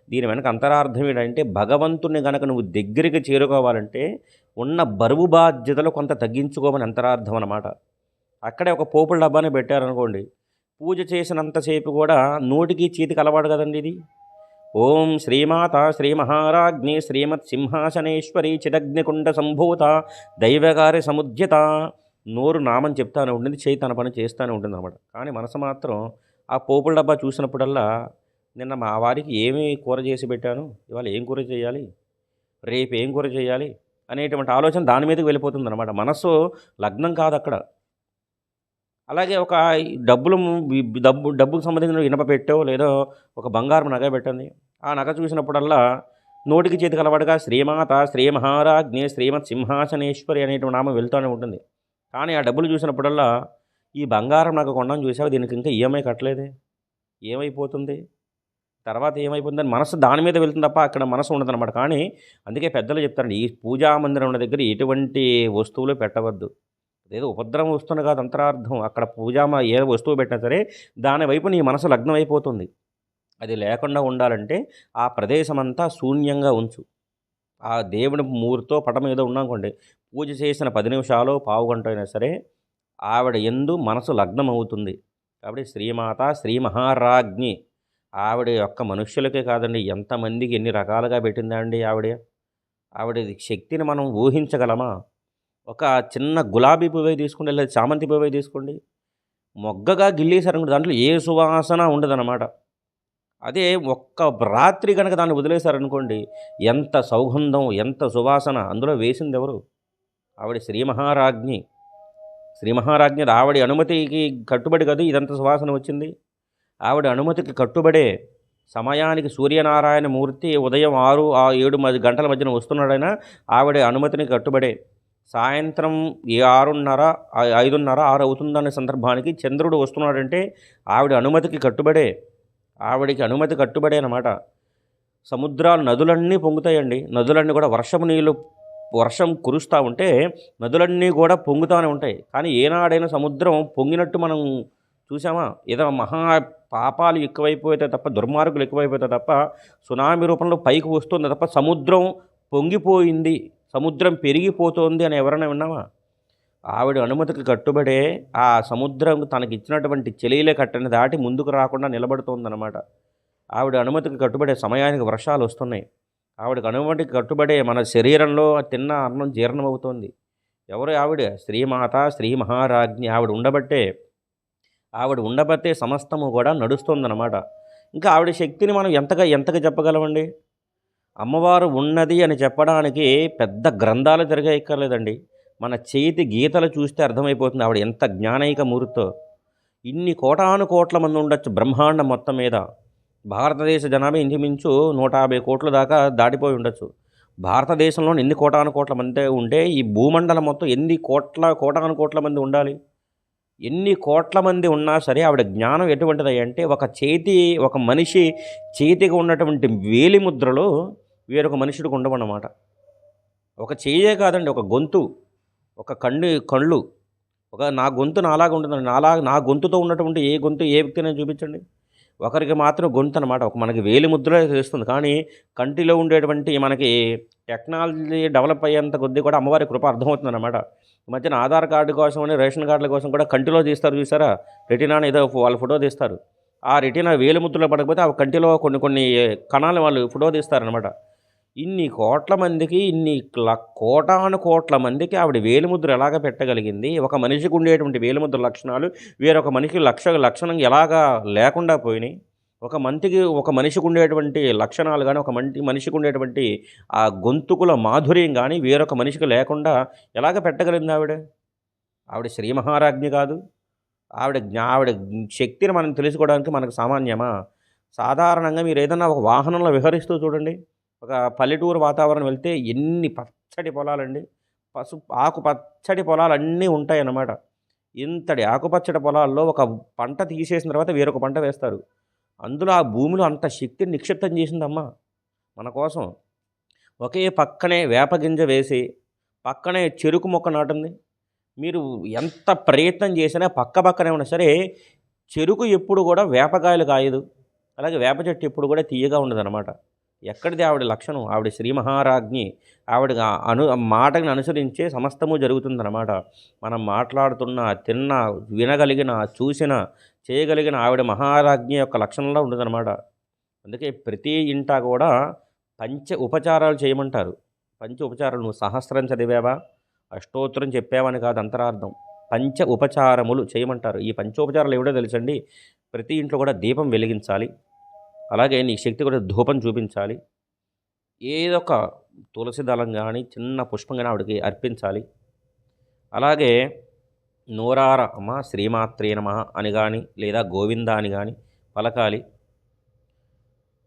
దీని వెనక అంతరార్థం ఏంటంటే, భగవంతుని గనక నువ్వు దగ్గరికి చేరుకోవాలంటే ఉన్న బరువు బాధ్యతలు కొంత తగ్గించుకోమని అంతరార్థం అన్నమాట. అక్కడే ఒక పోపుల డబ్బానే పెట్టారనుకోండి, పూజ చేసినంతసేపు కూడా నోటికి చేతికి అలవాటు కదండి ఇది. ఓం శ్రీమాత శ్రీ మహారాజ్ఞి శ్రీమత్ సింహాసనేశ్వరి చిదగ్నికుండ సంభూత దైవగారి సముద్యత. నోరు నామం చెప్తానే ఉంటుంది, చేయి తన పని చేస్తూనే ఉంటుంది అనమాట. కానీ మనసు మాత్రం ఆ పోపుల డబ్బా చూసినప్పుడల్లా, నిన్న మా వారికి ఏమి కూర చేసి పెట్టాను, ఇవాళ ఏం కూర చేయాలి, రేపు ఏం కూర చేయాలి అనేటువంటి ఆలోచన దాని మీదకి వెళ్ళిపోతుంది అనమాట. మనసు లగ్నం కాదు అక్కడ. అలాగే ఒక డబ్బులు డబ్బుకు సంబంధించిన ఇనప పెట్టో లేదో ఒక బంగారం నగ పెట్టండి. ఆ నగ చూసినప్పుడల్లా నోటికి చేతికి అలవాటుగా శ్రీమాత శ్రీ మహారాజ్ఞి శ్రీమత్ సింహాసనేశ్వరి అనేటువంటి నామం వెళ్తూనే ఉంటుంది. కానీ ఆ డబ్బులు చూసినప్పుడల్లా ఈ బంగారం నగ కొన్నాను చూసావా, దీనికి ఇంకా ఈఎంఐ కట్టలేదే, ఏమైపోతుంది, తర్వాత ఏమైపోతుందని మనసు దాని మీద వెళ్తుంది తప్ప అక్కడ మనసు ఉండదన్నమాట. కానీ అందుకే పెద్దలు చెప్తారండి, ఈ పూజా మందిరం ఉన్న దగ్గర ఎటువంటి వస్తువులు పెట్టవద్దు. అదేదో ఉపద్రవం వస్తుంది కాదు అంతరార్థం. అక్కడ ఏ వస్తువు పెట్టినా సరే దాని వైపు నీ మనసు లగ్నం అయిపోతుంది. అది లేకుండా ఉండాలంటే ఆ ప్రదేశమంతా శూన్యంగా ఉంచు. ఆ దేవుని మూర్తో పటం ఏదో ఉన్నానుకోండి, పూజ చేసిన 10 నిమిషాలో పావుగంట అయినా సరే ఆవిడ యందు మనసు లగ్నం అవుతుంది. కాబట్టి శ్రీమాత శ్రీ మహారాజ్ఞి ఆవిడ యొక్క మనుష్యులకే కాదండి, ఎంతమందికి ఎన్ని రకాలుగా పెట్టిందా అండి ఆవిడ. ఆవిడ శక్తిని మనం ఊహించగలమా? ఒక చిన్న గులాబీ పువ్వే తీసుకోండి, లేదా చామంతి పువ్వే తీసుకోండి, మొగ్గగా గిల్లేసారనుకోండి దాంట్లో ఏ సువాసన ఉండదనమాట. అదే ఒక్క రాత్రి గనక దాన్ని వదిలేశారనుకోండి, ఎంత సౌగంధం, ఎంత సువాసన. అందులో వేసిందెవరు? ఆవిడ శ్రీ మహారాజ్ఞి. శ్రీ మహారాజ్ఞి ఆవిడ అనుమతికి కట్టుబడి కదా ఇదంత సువాసన వచ్చింది. ఆవిడ అనుమతికి కట్టుబడే సమయానికి సూర్యనారాయణ మూర్తి ఉదయం 7 గంటల మధ్యన వస్తున్నాడైనా ఆవిడ అనుమతిని కట్టుబడే. సాయంత్రం 6:30 5:30 6 అవుతుందనే సందర్భానికి చంద్రుడు వస్తున్నాడంటే ఆవిడ అనుమతికి కట్టుబడే. ఆవిడికి అనుమతి కట్టుబడే అనమాట. సముద్రాలు నదులన్నీ పొంగుతాయండి. నదులన్నీ కూడా వర్షం కురుస్తూ ఉంటే నదులన్నీ కూడా పొంగుతూనే ఉంటాయి. కానీ ఏనాడైనా సముద్రం పొంగినట్టు మనం చూసామా? ఏదో మహా పాపాలు ఎక్కువైపోతే తప్ప, దుర్మార్గులు ఎక్కువైపోతే తప్ప సునామీ రూపంలో పైకి వస్తుంది తప్ప సముద్రం పొంగిపోయింది, సముద్రం పెరిగిపోతోంది అని ఎవరైనా విన్నామా? ఆవిడ అనుమతికి కట్టుబడే ఆ సముద్రం తనకిచ్చినటువంటి చెలియలే కట్టని దాటి ముందుకు రాకుండా నిలబడుతోందనమాట. ఆవిడ అనుమతికి కట్టుబడే సమయానికి వర్షాలు వస్తున్నాయి. ఆవిడకి అనుమతికి కట్టుబడే మన శరీరంలో తిన్న అన్నం జీర్ణమవుతోంది. ఎవరు ఆవిడ? శ్రీమాత శ్రీ మహారాజ్ఞి. ఆవిడ ఉండబట్టే సమస్తము కూడా నడుస్తుందన్నమాట. ఇంకా ఆవిడ శక్తిని మనం ఎంతగా చెప్పగలమండి? అమ్మవారు ఉన్నది అని చెప్పడానికి పెద్ద గ్రంథాలు తిరగక్కర్లేదండి. మన చేతి గీతలు చూస్తే అర్థమైపోతుంది ఆవిడ ఎంత జ్ఞానైక మూర్తో. ఇన్ని కోటాను కోట్ల మంది ఉండొచ్చు బ్రహ్మాండం మొత్తం మీద. భారతదేశ జనాభా ఇంచుమించు 150 కోట్ల దాకా దాటిపోయి ఉండొచ్చు. భారతదేశంలో ఎన్ని కోటాను కోట్ల మంది ఉంటే ఈ భూమండలం మొత్తం ఎన్ని కోటాను కోట్ల మంది ఉండాలి? ఎన్ని కోట్ల మంది ఉన్నా సరే ఆవిడ జ్ఞానం ఎటువంటిదంటే ఒక మనిషి చేతికి ఉన్నటువంటి వేలి ముద్రలో వేరొక మనుషుడికి ఉండవన్నమాట. ఒక చెయ్యే కాదండి, ఒక గొంతు, ఒక కళ్ళు, నా గొంతు నాలాగా ఉంటుందండి. నా గొంతుతో ఉన్నటువంటి ఏ వ్యక్తినైనా చూపించండి. ఒకరికి మాత్రం గొంతు అనమాట. మనకి వేలి ముద్రలో తెలుస్తుంది. కానీ కంటిలో ఉండేటువంటి మనకి టెక్నాలజీ డెవలప్ అయ్యేంత కొద్దీ కూడా అమ్మవారి కృప అర్థమవుతుందన్నమాట. ఈ మధ్యన ఆధార్ కార్డు కోసమని, రేషన్ కార్డుల కోసం కూడా కంటిలో తీస్తారు చూసారా, రెటీనా ఏదో వాళ్ళ ఫోటో తీస్తారు. ఆ రెటీనా వేలి ముద్రలో పడకపోతే ఆ కంటిలో కొన్ని కణాలు వాళ్ళు ఫోటో తీస్తారనమాట. ఇన్ని కోట్ల మందికి, కోటాను కోట్ల మందికి ఆవిడ వేలిముద్ర ఎలాగ పెట్టగలిగింది? ఒక మనిషికి ఉండేటువంటి వేలిముద్ర లక్షణాలు వేరొక మనిషికి లక్షణం ఎలాగా లేకుండా పోయినాయి? ఒక మనిషికి ఉండేటువంటి లక్షణాలు కానీ, ఒక మనిషికి ఉండేటువంటి ఆ గొంతుకుల మాధుర్యం కానీ వేరొక మనిషికి లేకుండా ఎలాగ పెట్టగలిగింది ఆవిడ? ఆవిడ శ్రీ మహారాజ్ఞి కాదు. ఆవిడ శక్తిని మనం తెలుసుకోవడానికి మనకు సామాన్యమా? సాధారణంగా మీరు ఏదైనా ఒక వాహనంలో విహరిస్తూ చూడండి, ఒక పల్లెటూరు వాతావరణం వెళ్తే ఎన్ని పచ్చడి పొలాలండి, ఆకుపచ్చడి పొలాలన్నీ ఉంటాయన్నమాట. ఇంతటి ఆకుపచ్చడి పొలాల్లో ఒక పంట తీసేసిన తర్వాత వేరొక పంట వేస్తారు. అందులో ఆ భూమిలో అంత శక్తిని నిక్షిప్తం చేసిందమ్మ మన కోసం. ఒకే పక్కనే వేపగింజ వేసి పక్కనే చెరుకు మొక్క నాటుంది. మీరు ఎంత ప్రయత్నం చేసినా పక్కనే ఉన్నా సరే చెరుకు ఎప్పుడు కూడా వేపకాయలు కాయదు. అలాగే వేప చెట్టు ఎప్పుడు కూడా తీయగా ఉండదన్నమాట. ఎక్కడిది ఆవిడ లక్షణం? ఆవిడ శ్రీ మహారాజ్ఞి. ఆవిడ మాటని అనుసరించే సమస్తము జరుగుతుందన్నమాట. మనం మాట్లాడుతున్న, తిన్నా, వినగలిగిన, చూసిన, చేయగలిగిన ఆవిడ మహారాజ్ఞి యొక్క లక్షణంలో ఉండదన్నమాట. అందుకే ప్రతి ఇంట కూడా పంచ ఉపచారాలు చేయమంటారు. పంచ ఉపచారాలు నువ్వు సహస్రం చదివావా, అష్టోత్తరం చెప్పావని కాదు అంతరార్థం. పంచ ఉపచారములు చేయమంటారు. ఈ పంచోపచారాలు ఏమిటో తెలుసండి? ప్రతి ఇంట్లో కూడా దీపం వెలిగించాలి. అలాగే నీ శక్తి కూడా ధూపం చూపించాలి. ఏదో ఒక తులసి దళం కానీ చిన్న పుష్పం కానీ ఆవిడకి అర్పించాలి. అలాగే నోరార అమ్మ శ్రీమాత్రే నమః అని గాని లేదా గోవింద అని గాని పలకాలి.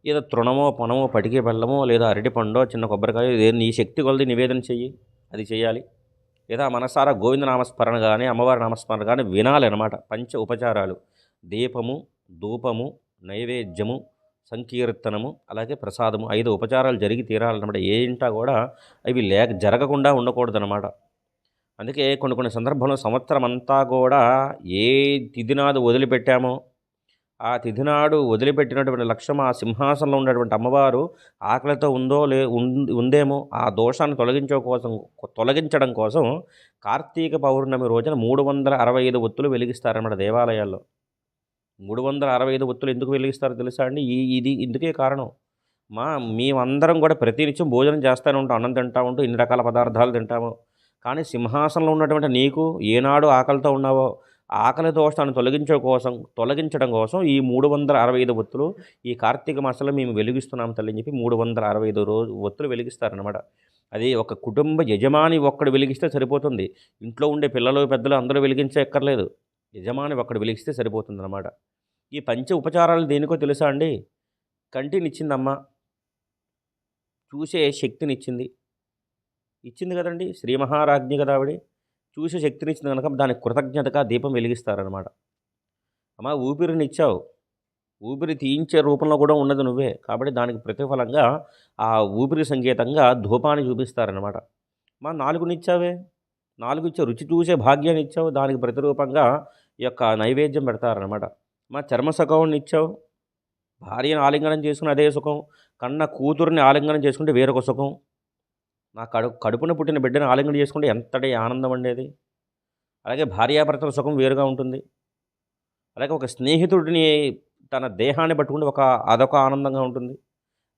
ఏదో తృణమో, పనమో, పటిక బెల్లమో లేదా అరటిపండో, చిన్న కొబ్బరికాయో నీ శక్తి కొలది నివేదన చెయ్యి. అది చేయాలి. లేదా మనసారా గోవింద నామస్మరణ గాని, అమ్మవారి నామస్మరణ గాని వినాలనమాట. పంచ ఉపచారాలు. దీపము, ధూపము, నైవేద్యము, సంకీర్తనము, అలాగే ప్రసాదము 5 ఉపచారాలు జరిగి తీరాలన్నమాట. ఏ ఇంటా కూడా అవి జరగకుండా ఉండకూడదనమాట. అందుకే కొన్ని కొన్ని సందర్భంలో సంవత్సరం అంతా కూడా ఏ తిథినాడు వదిలిపెట్టామో ఆ తిథినాడు వదిలిపెట్టినటువంటి లక్ష్యం ఆ సింహాసనంలో ఉన్నటువంటి అమ్మవారు ఆకలితో ఉందో ఉందేమో ఆ దోషాన్ని తొలగించడం కోసం కార్తీక పౌర్ణమి రోజున 365 ఒత్తులు వెలిగిస్తారన్నమాట దేవాలయాల్లో. 365 ఒత్తులు ఎందుకు వెలిగిస్తారో తెలుసా అండి? ఇది ఇందుకే కారణం. మేమందరం కూడా ప్రతినిత్యం భోజనం చేస్తూనే ఉంటాం. అన్నం తింటా ఉంటూ ఇన్ని రకాల పదార్థాలు తింటాము. కానీ సింహాసనంలో ఉన్నటువంటి నీకు ఏనాడు ఆకలితో ఉన్నావో ఆకలి దోషాన్ని తొలగించడం కోసం ఈ 365 ఒత్తులు ఈ కార్తీక మాసంలో మేము వెలిగిస్తున్నాం తల్లి అని చెప్పి 365 ఒత్తులు వెలిగిస్తారనమాట. అది ఒక కుటుంబ యజమాని ఒక్కడు వెలిగిస్తే సరిపోతుంది. ఇంట్లో ఉండే పిల్లలు పెద్దలు అందరూ వెలిగించే ఎక్కర్లేదు. యజమాని ఒక్కడు వెలిగిస్తే సరిపోతుందన్నమాట. ఈ పంచ ఉపచారాలు దేనికో తెలుసా అండి? కంటినిచ్చిందమ్మ, చూసే శక్తినిచ్చింది. ఇచ్చింది కదండి, శ్రీ మహారాజ్ఞి కదా ఆవిడ. చూసే శక్తినిచ్చింది కనుక దానికి కృతజ్ఞతగా దీపం వెలిగిస్తారనమాట. అమ్మ ఊపిరినిచ్చావు, ఊపిరి తీయించే రూపంలో కూడా ఉన్నది నువ్వే. కాబట్టి దానికి ప్రతిఫలంగా ఆ ఊపిరి సంకేతంగా ధూపాన్ని చూపిస్తారనమాట. మా 4నిచ్చావే, 4 ఇచ్చావు. రుచి చూసే భాగ్యాన్ని ఇచ్చావు, దానికి ప్రతిరూపంగా ఈ యొక్క నైవేద్యం పెడతారనమాట. మా చర్మ సుఖాన్ని ఇచ్చావు, భార్యను ఆలింగనం చేసుకుని అదే సుఖం, కన్న కూతుర్ని ఆలింగనం చేసుకుంటే వేరొక సుఖం. నా కడుపున పుట్టిన బిడ్డను ఆలింగనం చేసుకుంటే ఎంతటి ఆనందం ఉండేది. అలాగే భార్యాభర్తల సుఖం వేరుగా ఉంటుంది. అలాగే ఒక స్నేహితుడిని తన దేహాన్ని పట్టుకుంటే అదొక ఆనందంగా ఉంటుంది.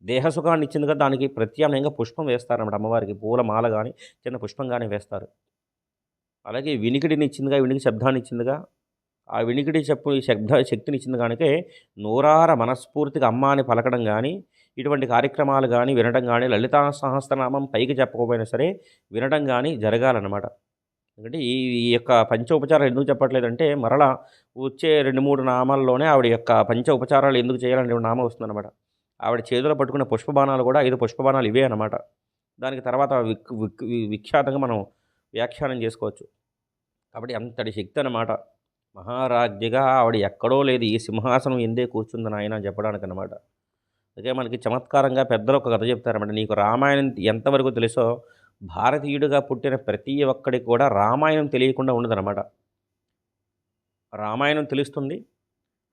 దేహ సుఖాన్ని ఇచ్చింది కదా, దానికి ప్రత్యామ్నాయంగా పుష్పం వేస్తారన్నమాట. అమ్మవారికి పూల మాల కానీ చిన్న పుష్పం కానీ వేస్తారు. అలాగే వినికిడిని ఇచ్చిందిగా, వినికి శబ్దాన్ని ఇచ్చిందిగా, ఆ వినికిడి ఈ శక్తిని ఇచ్చింది కనుకే నోరార మనస్ఫూర్తిగా అమ్మ అని పలకడం కానీ ఇటువంటి కార్యక్రమాలు కానీ వినడం కానీ లలితా సహస్రనామం పైకి చెప్పకపోయినా సరే వినడం కానీ జరగాలన్నమాట. ఎందుకంటే ఈ ఈ యొక్క పంచ ఉపచారాలు ఎందుకు చెప్పట్లేదంటే మరలా వచ్చే 2-3 నామాల్లోనే ఆవిడ యొక్క పంచ ఉపచారాలు ఎందుకు చేయాలనే నామం వస్తుందన్నమాట. ఆవిడ చేతిలో పట్టుకున్న పుష్పబాణాలు కూడా 5 పుష్పబాణాలు ఇవే అన్నమాట. దానికి తర్వాత విఖ్యాతంగా మనం వ్యాఖ్యానం చేసుకోవచ్చు. కాబట్టి అంతటి శక్తి అన్నమాట. మహారాజ్ఞిగా ఆవిడ ఎక్కడో లేదు, ఈ సింహాసనం ఎందే కూర్చుంది నాయన అని చెప్పడానికన్నమాట. అదే మనకి చమత్కారంగా పెద్దలు ఒక కథ చెప్తారన్నమాట. నీకు రామాయణం ఎంతవరకు తెలుసో భారతీయుడిగా పుట్టిన ప్రతి ఒక్కడికి కూడా రామాయణం తెలియకుండా ఉండదన్నమాట. రామాయణం తెలుస్తుంది.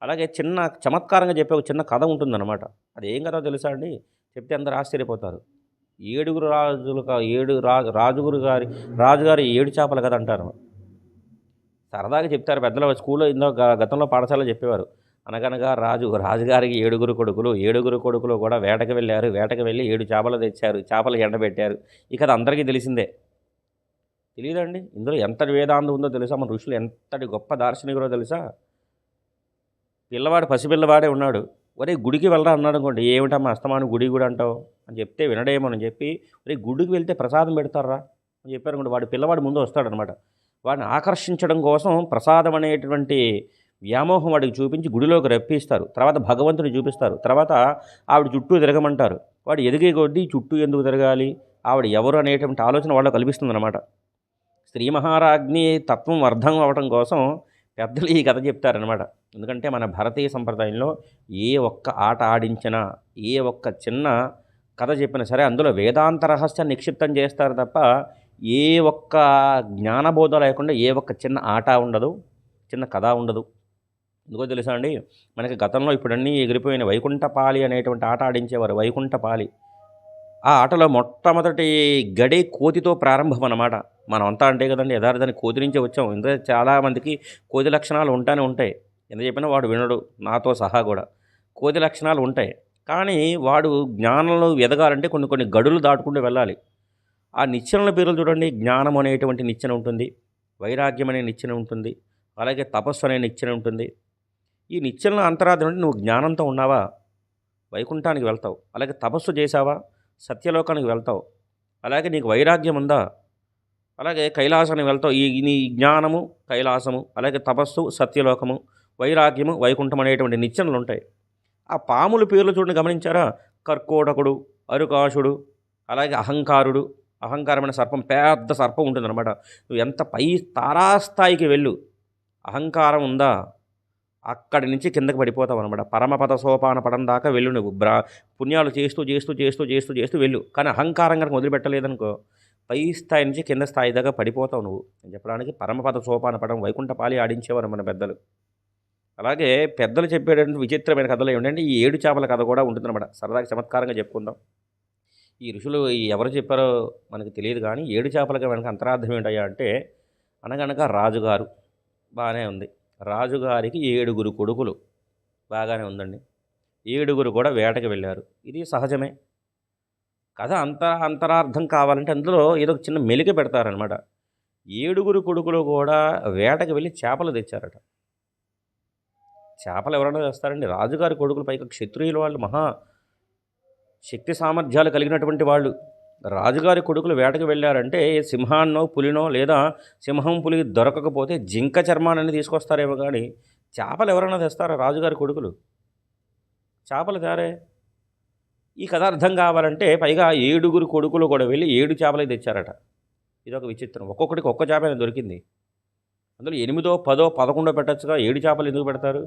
అలాగే చిన్న చమత్కారంగా చెప్పే ఒక చిన్న కథ ఉంటుందన్నమాట. అది ఏం కథో తెలుసా అండి? చెప్తే అందరూ ఆశ్చర్యపోతారు. రాజుగారి 7 చేపల కథ అంటారు. సరదాగా చెప్తారు పెద్దలు. స్కూల్లో గతంలో పాఠశాలలో చెప్పేవారు. అనగనగా రాజుగారికి 7 కొడుకులు, 7 కొడుకులు కూడా వేటకు వెళ్ళారు. వేటకు వెళ్ళి 7 చేపలు తెచ్చారు, చేపలు ఎండబెట్టారు. ఇక అది అందరికీ తెలిసిందే. తెలియదండి ఇందులో ఎంత వేదాంతం ఉందో తెలుసా? మన ఋషులు ఎంతటి గొప్ప దార్శనికులో తెలుసా? పసిపిల్లవాడే ఉన్నాడు. ఒరే గుడికి వెళ్ళరా అన్నాడు అనుకోండి. ఏమిటమ్మా అస్తమానం గుడి అంటావు అని చెప్తే వినడేమో అని చెప్పి, ఒరే గుడికి వెళ్తే ప్రసాదం పెడతారా అని చెప్పారు అనుకోండి. వాడు పిల్లవాడు ముందు వస్తాడనమాట. వాడిని ఆకర్షించడం కోసం ప్రసాదం అనేటువంటి వ్యామోహం వాడికి చూపించి గుడిలోకి రప్పిస్తారు. తర్వాత భగవంతుని చూపిస్తారు. తర్వాత ఆవిడ చుట్టూ తిరగమంటారు. వాడు ఎదిగే కొద్దీ చుట్టూ ఎందుకు తిరగాలి, ఆవిడ ఎవరు అనేటువంటి ఆలోచన వాళ్ళకు కల్పిస్తుందన్నమాట. శ్రీ మహారాజ్ఞి తత్వం అర్థం అవ్వడం కోసం పెద్దలు ఈ కథ చెప్తారనమాట. ఎందుకంటే మన భారతీయ సంప్రదాయంలో ఏ ఒక్క ఆట ఆడించినా, ఏ ఒక్క చిన్న కథ చెప్పినా సరే అందులో వేదాంత రహస్యాన్ని నిక్షిప్తం చేస్తారు తప్ప ఏ ఒక్క జ్ఞానబోధ లేకుండా ఏ ఒక్క చిన్న ఆట ఉండదు, చిన్న కథ ఉండదు. ఎందుకో తెలుసా అండి? మనకి గతంలో ఇప్పుడన్నీ ఎగిరిపోయిన వైకుంఠపాలి అనేటువంటి ఆట ఆడించేవారు. వైకుంఠపాలి ఆ ఆటలో మొట్టమొదటి గడి కోతితో ప్రారంభం అన్నమాట. మనం అంతా అంటే కదండి యథార్థాన్ని కోతి నుంచే వచ్చాం. ఎందుకంటే చాలామందికి కోతి లక్షణాలు ఉంటాయి. ఎంత చెప్పినా వాడు వినడు, నాతో సహా కూడా కోతి లక్షణాలు ఉంటాయి. కానీ వాడు జ్ఞానంలో ఎదగాలంటే కొన్ని కొన్ని గడులు దాటుకుంటూ వెళ్ళాలి. ఆ నిచ్చెనల పేర్లు చూడండి. జ్ఞానం అనేటువంటి నిచ్చెన ఉంటుంది, వైరాగ్యం అనే నిచ్చెన ఉంటుంది, అలాగే తపస్సు అనే నిచ్చెన ఉంటుంది. ఈ నిచ్చెనల అంతరార్థం అంటే నువ్వు జ్ఞానంతో ఉన్నావా వైకుంఠానికి వెళ్తావు, అలాగే తపస్సు చేసావా సత్యలోకానికి వెళ్తావు, అలాగే నీకు వైరాగ్యం ఉందా అలాగే కైలాసానికి వెళ్తావు. నీ జ్ఞానము కైలాసము, అలాగే తపస్సు సత్యలోకము, వైరాగ్యము వైకుంఠం అనేటువంటి నిచ్చెనలు ఉంటాయి. ఆ పాముల పేర్లు చూడండి, గమనించారా? కర్కోటకుడు, అరుకాసుడు, అలాగే అహంకారుడు. అహంకారమైన సర్పం, పెద్ద సర్పం ఉంటుందన్నమాట. నువ్వు ఎంత పై తారాస్థాయికి వెళ్ళు, అహంకారం ఉందా అక్కడి నుంచి కిందకి పడిపోతావు అనమాట. పరమపద సోపాన పడం దాకా వెళ్ళు నువ్వు. పుణ్యాలు చేస్తూ చేస్తూ చేస్తూ చేస్తూ చేస్తూ వెళ్ళు. కానీ అహంకారం కనుక వదిలిపెట్టలేదనుకో, పై స్థాయి నుంచి కింద స్థాయి దాకా పడిపోతావు నువ్వు. నేను చెప్పడానికి పరమపద సోపాన పడం వైకుంఠ పాలి ఆడించేవారు మన పెద్దలు. అలాగే పెద్దలు చెప్పేటటువంటి విచిత్రమైన కథలు ఏమిటంటే ఈ ఏడు చేపల కథ కూడా ఉంటుందన్నమాట. సరదాగా చమత్కారంగా చెప్పుకుందాం. ఈ ఋషులు ఎవరు చెప్పారో మనకు తెలియదు, కానీ ఏడు చేపలకి వెనక అంతరార్థం ఏంటయ్యా అంటే, అనగనగా రాజుగారు, బాగానే ఉంది. రాజుగారికి 7 కొడుకులు, బాగానే ఉందండి. 7 కూడా వేటకి వెళ్ళారు, ఇది సహజమే. కథ అంతరార్థం కావాలంటే అందులో ఏదో ఒక చిన్న మెలిక పెడతారనమాట. 7 కొడుకులు కూడా వేటకి వెళ్ళి చేపలు తెచ్చారట. చేపలు ఎవరైనా తెస్తారండి? రాజుగారి కొడుకులు, పైగా క్షత్రియుల వాళ్ళు, మహా శక్తి సామర్థ్యాలు కలిగినటువంటి వాళ్ళు. రాజుగారి కొడుకులు వేటకు వెళ్ళారంటే సింహాన్నో పులినో, లేదా సింహం పులి దొరకకపోతే జింక చర్మాన్ని తీసుకొస్తారేమో, కానీ చేపలు ఎవరైనా తెస్తారా? రాజుగారి కొడుకులు చేపలు తేరే. ఈ కథ అర్థం కావాలంటే పైగా 7 కొడుకులు కూడా వెళ్ళి 7 చేపలు తెచ్చారట. ఇదొక విచిత్రం. ఒక్కొక్కటికి ఒక్క చేప దొరికింది. అందులో 8, 10, 11 పెట్టచ్చుగా, 7 చేపలు ఎందుకు పెడతారు?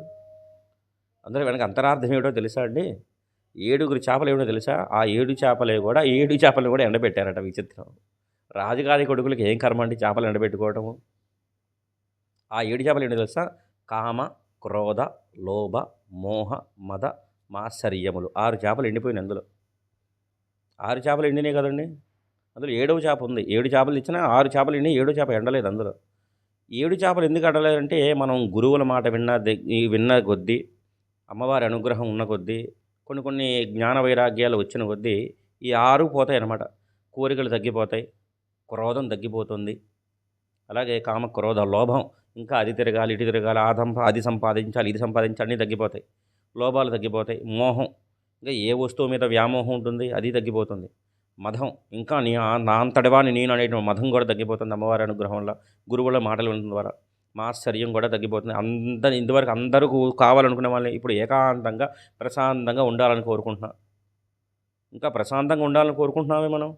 అందులో వెనక అంతరార్థం ఏమిటో తెలుసా అండి? 7 చేపలు ఏమిటో తెలుసా? ఆ 7 చేపలే కూడా 7 చేపలను కూడా ఎండబెట్టారట. విచిత్రం. రాజుగారి కొడుకులకి ఏం కర్మ అండి చేపలు ఎండబెట్టుకోవటము? ఆ 7 చేపలు ఏంటో తెలుసా? కామ, క్రోధ, లోభ, మోహ, మద, మాత్సర్యములు. 6 చేపలు ఎండిపోయినాయి అందులో. 6 చేపలు ఎండినాయి కదండి. అందులో 7వ చేప ఉంది. 7 చేపలు ఇచ్చినా 6 చేపలు ఎండి, 7వ చేప ఎండలేదు అందులో. 7 చేపలు ఎందుకు ఎండలేదంటే, మనం గురువుల మాట విన్న కొద్దీ, అమ్మవారి అనుగ్రహం ఉన్న కొద్దీ, కొన్ని జ్ఞాన వైరాగ్యాలు వచ్చిన కొద్దీ ఈ 6 పోతాయి అన్నమాట. కోరికలు తగ్గిపోతాయి, క్రోధం తగ్గిపోతుంది, అలాగే కామ, క్రోధ, లోభం, ఇంకా అది తిరగాలి ఇటు తిరగాలి, అది సంపాదించాలి ఇది సంపాదించాలి, అన్నీ తగ్గిపోతాయి. లోభాలు తగ్గిపోతాయి. మోహం, ఇంకా ఏ వస్తువు మీద వ్యామోహం ఉంటుంది అది తగ్గిపోతుంది. మదం, ఇంకా నా అంతటివాణ్ణి నేను అనేటువంటి మదం కూడా తగ్గిపోతుంది అమ్మవారి అనుగ్రహం వల్ల, గురువుల మాటలు వినడం ద్వారా. మాత్సర్యం కూడా తగ్గిపోతుంది. ఇంతవరకు అందరూ కావాలనుకునే వాళ్ళని ఇప్పుడు ఏకాంతంగా ప్రశాంతంగా ఉండాలని కోరుకుంటున్నా. ఇంకా ప్రశాంతంగా ఉండాలని కోరుకుంటున్నామే మనం.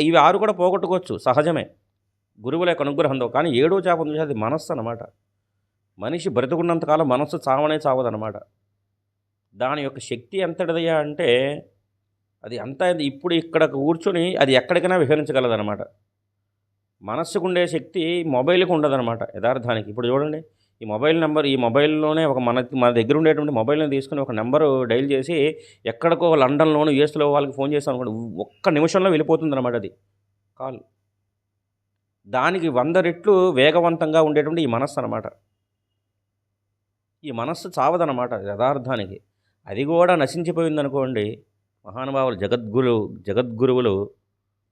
ఇవి 6 కూడా పోగొట్టుకోవచ్చు, సహజమే, గురువుల యొక్క అనుగ్రహంతో. కానీ 7వ చేప ఉంది, అది మనస్సు అన్నమాట. మనిషి బ్రతుకున్నంతకాలం మనస్సు చావనే చావదనమాట. దాని యొక్క శక్తి ఎంతటిదయ్యా అంటే, అది అంత ఇప్పుడు ఇక్కడ కూర్చొని అది ఎక్కడికైనా విహరించగలదనమాట. మనస్సుకుండే శక్తి మొబైల్కి ఉండదనమాట యథార్థానికి. ఇప్పుడు చూడండి, ఈ మొబైల్లోనే మన దగ్గర ఉండేటువంటి మొబైల్ని తీసుకుని ఒక నెంబరు డైల్ చేసి ఎక్కడికో లండన్లోను యూఎస్లో వాళ్ళకి ఫోన్ చేస్తాం అనుకోండి, ఒక్క నిమిషంలో వెళ్ళిపోతుందన్నమాట అది కాల్. దానికి 100 రెట్లు వేగవంతంగా ఉండేటువంటి ఈ మనస్సు అనమాట. ఈ మనస్సు చావదనమాట యథార్థానికి. అది కూడా నశించిపోయిందనుకోండి, మహానుభావులు జగద్గురువులు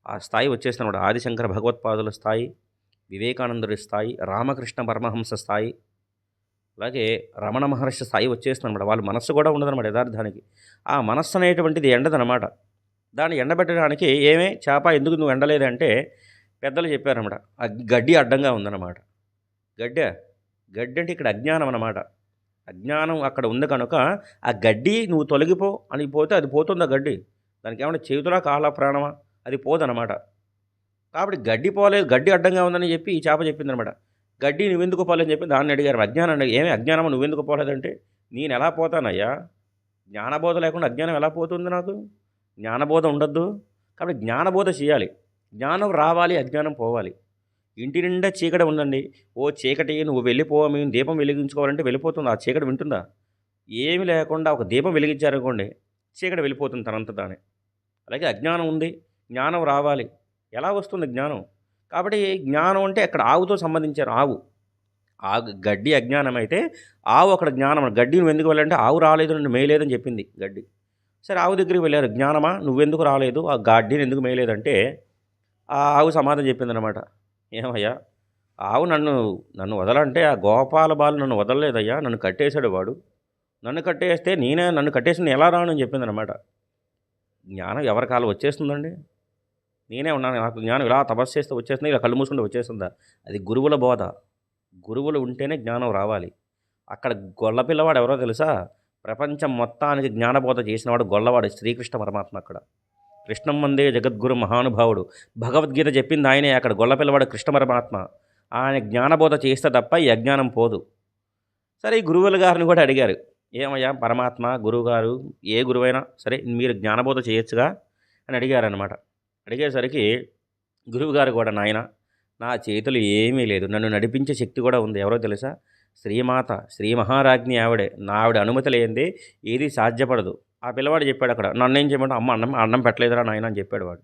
ఆ స్థాయి వచ్చేసినమాట. ఆదిశంకర భగవత్పాదుల స్థాయి, వివేకానందుడి స్థాయి, రామకృష్ణ పరమహంస స్థాయి, అలాగే రమణ మహర్షి స్థాయి వచ్చేస్తుందన్నమాట. వాళ్ళ మనస్సు కూడా ఉండదన్నమాట యథార్థానికి. ఆ మనస్సు అనేటువంటిది ఎండదనమాట. దాన్ని ఎండబెట్టడానికి చేప ఎందుకు నువ్వు ఎండలేదంటే పెద్దలు చెప్పారన్నమాట. ఆ గడ్డి అడ్డంగా ఉందన్నమాట. గడ్డి అంటే ఇక్కడ అజ్ఞానం అన్నమాట. అజ్ఞానం అక్కడ ఉంది కనుక ఆ గడ్డి నువ్వు తొలగిపో అని పోతే అది పోతుంది. ఆ గడ్డి దానికి ఏమైనా చేతులా కాళ్ళ ప్రాణమా, అది పోదన్నమాట. కాబట్టి గడ్డి పోలేదు, గడ్డి అడ్డంగా ఉందని చెప్పి ఈ చేప చెప్పిందనమాట. గడ్డి నువ్వెందుకు పోలేదని చెప్పి దాన్ని అడిగారు. అజ్ఞానం నువ్వెందుకు పోలేదంటే, నేను ఎలా పోతానయ్యా, జ్ఞానబోధ లేకుండా అజ్ఞానం ఎలా పోతుంది నాకు? జ్ఞానబోధ ఉండద్దు. కాబట్టి జ్ఞానబోధ చేయాలి, జ్ఞానం రావాలి, అజ్ఞానం పోవాలి. ఇంటి నిండా చీకటి ఉందండి, ఓ చీకటి నువ్వు వెళ్ళిపో, మేము దీపం వెలిగించుకోవాలంటే వెళ్ళిపోతుంది. ఆ చీకటి వింటుందా? ఏమి లేకుండా ఒక దీపం వెలిగించారనుకోండి, చీకటి వెళ్ళిపోతుంది తనంత తానే. అలాగే అజ్ఞానం ఉంది, జ్ఞానం రావాలి. ఎలా వస్తుంది జ్ఞానం? కాబట్టి జ్ఞానం అంటే అక్కడ ఆవుతో సంబంధించారు. గడ్డి అజ్ఞానం అయితే ఆవు అక్కడ జ్ఞానం. గడ్డి నువ్వు ఎందుకు వెళ్ళాలంటే ఆవు రాలేదు, నన్ను మేయలేదని చెప్పింది గడ్డి. సరే, ఆవు దగ్గరికి వెళ్ళారు. జ్ఞానమా, నువ్వెందుకు రాలేదు, ఆ గడ్డిని ఎందుకు మేయలేదంటే ఆ ఆవు సమాధానం చెప్పిందనమాట. ఏమయ్యా, ఆవు నన్ను వదలంటే ఆ గోపాల బాలు నన్ను వదలలేదయ్యా, నన్ను కట్టేశాడు వాడు. నన్ను కట్టేస్తే నన్ను కట్టేసి నేను ఎలా రాను అని చెప్పిందనమాట. జ్ఞానం ఎవరి కాలం వచ్చేస్తుందండి. నేనే ఉన్నాను, నాకు జ్ఞానం ఇలా తపస్సు చేస్తే వచ్చేస్తుంది, ఇలా కళ్ళు మూసుకుంటే వచ్చేస్తుందా? అది గురువుల బోధ. గురువులు ఉంటేనే జ్ఞానం రావాలి. అక్కడ గొల్ల పిల్లవాడు ఎవరో తెలుసా? ప్రపంచం మొత్తానికి జ్ఞానబోధ చేసినవాడు గొల్లవాడు శ్రీకృష్ణ పరమాత్మ అక్కడ. కృష్ణం వందే జగద్గురు మహానుభావుడు. భగవద్గీత చెప్పింది ఆయనే. అక్కడ గొల్ల పిల్లవాడు కృష్ణ పరమాత్మ. ఆయన జ్ఞానబోధ చేస్తే తప్ప ఈ అజ్ఞానం పోదు. సరే ఈ గురువుల గారిని కూడా అడిగారు. ఏమయ్యా పరమాత్మ, గురువుగారు, ఏ గురువైనా సరే మీరు జ్ఞానబోధ చేయొచ్చుగా అని అడిగారనమాట. అడిగేసరికి గురువుగారు కూడా, నాయన నా చేతులు ఏమీ లేదు, నన్ను నడిపించే శక్తి కూడా ఉంది. ఎవరో తెలుసా? శ్రీమాత, శ్రీ మహారాజ్ఞి ఆవిడే. నా ఆవిడ అనుమతి లేనిదే ఏది సాధ్యపడదు. ఆ పిల్లవాడు చెప్పాడు అక్కడ, నన్నేం చేయమంటే అమ్మ అన్నం అన్నం పెట్టలేదురా నాయన అని చెప్పాడు వాడు.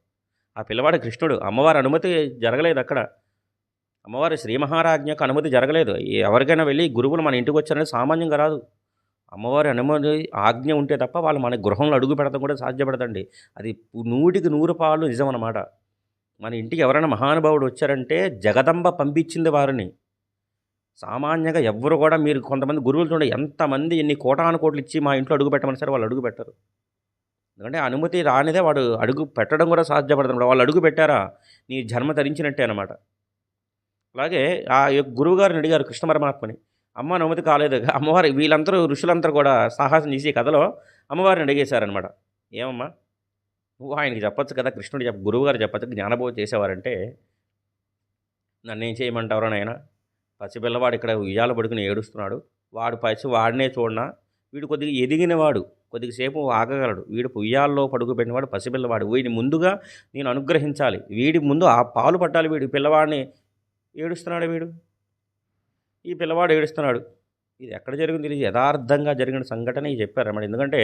ఆ పిల్లవాడు కృష్ణుడు. అమ్మవారి అనుమతి జరగలేదు అక్కడ. అమ్మవారి శ్రీ మహారాజ్ఞకు అనుమతి జరగలేదు. ఎవరికైనా వెళ్ళి గురువులు మన ఇంటికి వచ్చారనేది సామాన్యంగా రాదు. అమ్మవారి అనుమతి ఆజ్ఞ ఉంటే తప్ప వాళ్ళు మన గృహంలో అడుగు పెడతాం కూడా సాధ్యపడదండి. అది 100కి 100 పాళ్ళు నిజం అన్నమాట. మన ఇంటికి ఎవరైనా మహానుభావుడు వచ్చారంటే జగదంబ పంపించింది వారిని. సామాన్యంగా ఎవ్వరు కూడా, మీరు కొంతమంది గురువులు చూడండి, ఎంతమంది ఎన్ని కోటాను కోట్లు ఇచ్చి మా ఇంట్లో అడుగు పెట్టమని సరే వాళ్ళు అడుగు పెట్టరు. ఎందుకంటే అనుమతి రానిదే వాడు అడుగు పెట్టడం కూడా సాధ్యపడదు. వాళ్ళు అడుగు పెట్టారా నీ జన్మ ధరించినట్టే అనమాట. అలాగే ఆ యొక్క గురువుగారిని అడిగారు కృష్ణ పరమాత్మని. అమ్మ అనుమతి కాలేదు. అమ్మవారి వీళ్ళందరూ ఋషులందరూ కూడా సాహసం చేసి ఈ కథలో అమ్మవారిని అడిగేశారనమాట. ఏమమ్మా నువ్వు ఆయనకి చెప్పొచ్చు కదా, కృష్ణుడు గురువుగారు చెప్పచ్చు జ్ఞానబోధ చేసేవారంటే, నన్నేం చేయమంటారో నాయన, పసిపిల్లవాడు ఇక్కడ ఉయ్యాల పడుకుని ఏడుస్తున్నాడు, వాడు వాడినే చూడనా, వీడు కొద్దిగా ఎదిగినవాడు, కొద్దిగా సేపు ఆగగలడు, వీడు ఉయ్యాల్లో పడుకోబెట్టినవాడు పసిపిల్లవాడు, వీడిని ముందుగా నేను అనుగ్రహించాలి, వీడి ముందు ఆ పాలు పట్టాలి. వీడి పిల్లవాడిని ఏడుస్తున్నాడు, ఈ పిల్లవాడు ఏడుస్తున్నాడు. ఇది ఎక్కడ జరిగింది? ఇది యథార్థంగా జరిగిన సంఘటన ఇది చెప్పారన్నమాట. ఎందుకంటే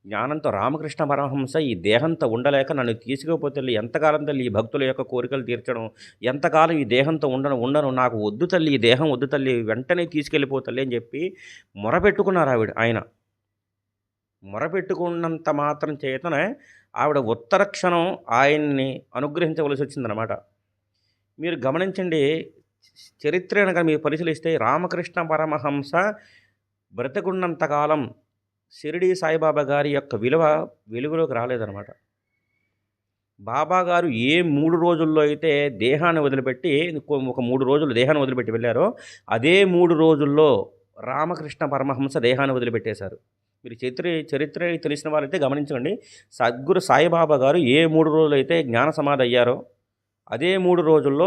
జ్ఞానంతో రామకృష్ణ పరమహంస ఈ దేహంతో ఉండలేక నన్ను తీసుకుపోతే ఎంతకాలం తల్లి ఈ భక్తుల యొక్క కోరికలు తీర్చడం, ఎంతకాలం ఈ దేహంతో ఉండను, నాకు వద్దు తల్లి, ఈ దేహం వద్దు తల్లి, వెంటనే తీసుకెళ్ళిపోతల్లి అని చెప్పి మొరపెట్టుకున్నారు ఆయన. మొరపెట్టుకున్నంత మాత్రం చేతనే ఆవిడ ఉత్తర క్షణం ఆయన్ని అనుగ్రహించవలసి వచ్చిందనమాట. మీరు గమనించండి, చరిత్ర కనుక మీరు పరిశీలిస్తే రామకృష్ణ పరమహంస బ్రతికున్నంతకాలం షిరిడీ సాయిబాబా గారి యొక్క వెలుగులోకి రాలేదన్నమాట. బాబా గారు ఏ 3 రోజుల్లో అయితే దేహాన్ని వదిలిపెట్టి ఒక 3 రోజులు దేహాన్ని వదిలిపెట్టి వెళ్ళారో, అదే 3 రోజుల్లో రామకృష్ణ పరమహంస దేహాన్ని వదిలిపెట్టేశారు. మీరు చరిత్ర తెలిసిన వాళ్ళైతే గమనించండి, సద్గురు సాయిబాబా గారు ఏ 3 రోజులైతే జ్ఞాన సమాధి అయ్యారో అదే 3 రోజుల్లో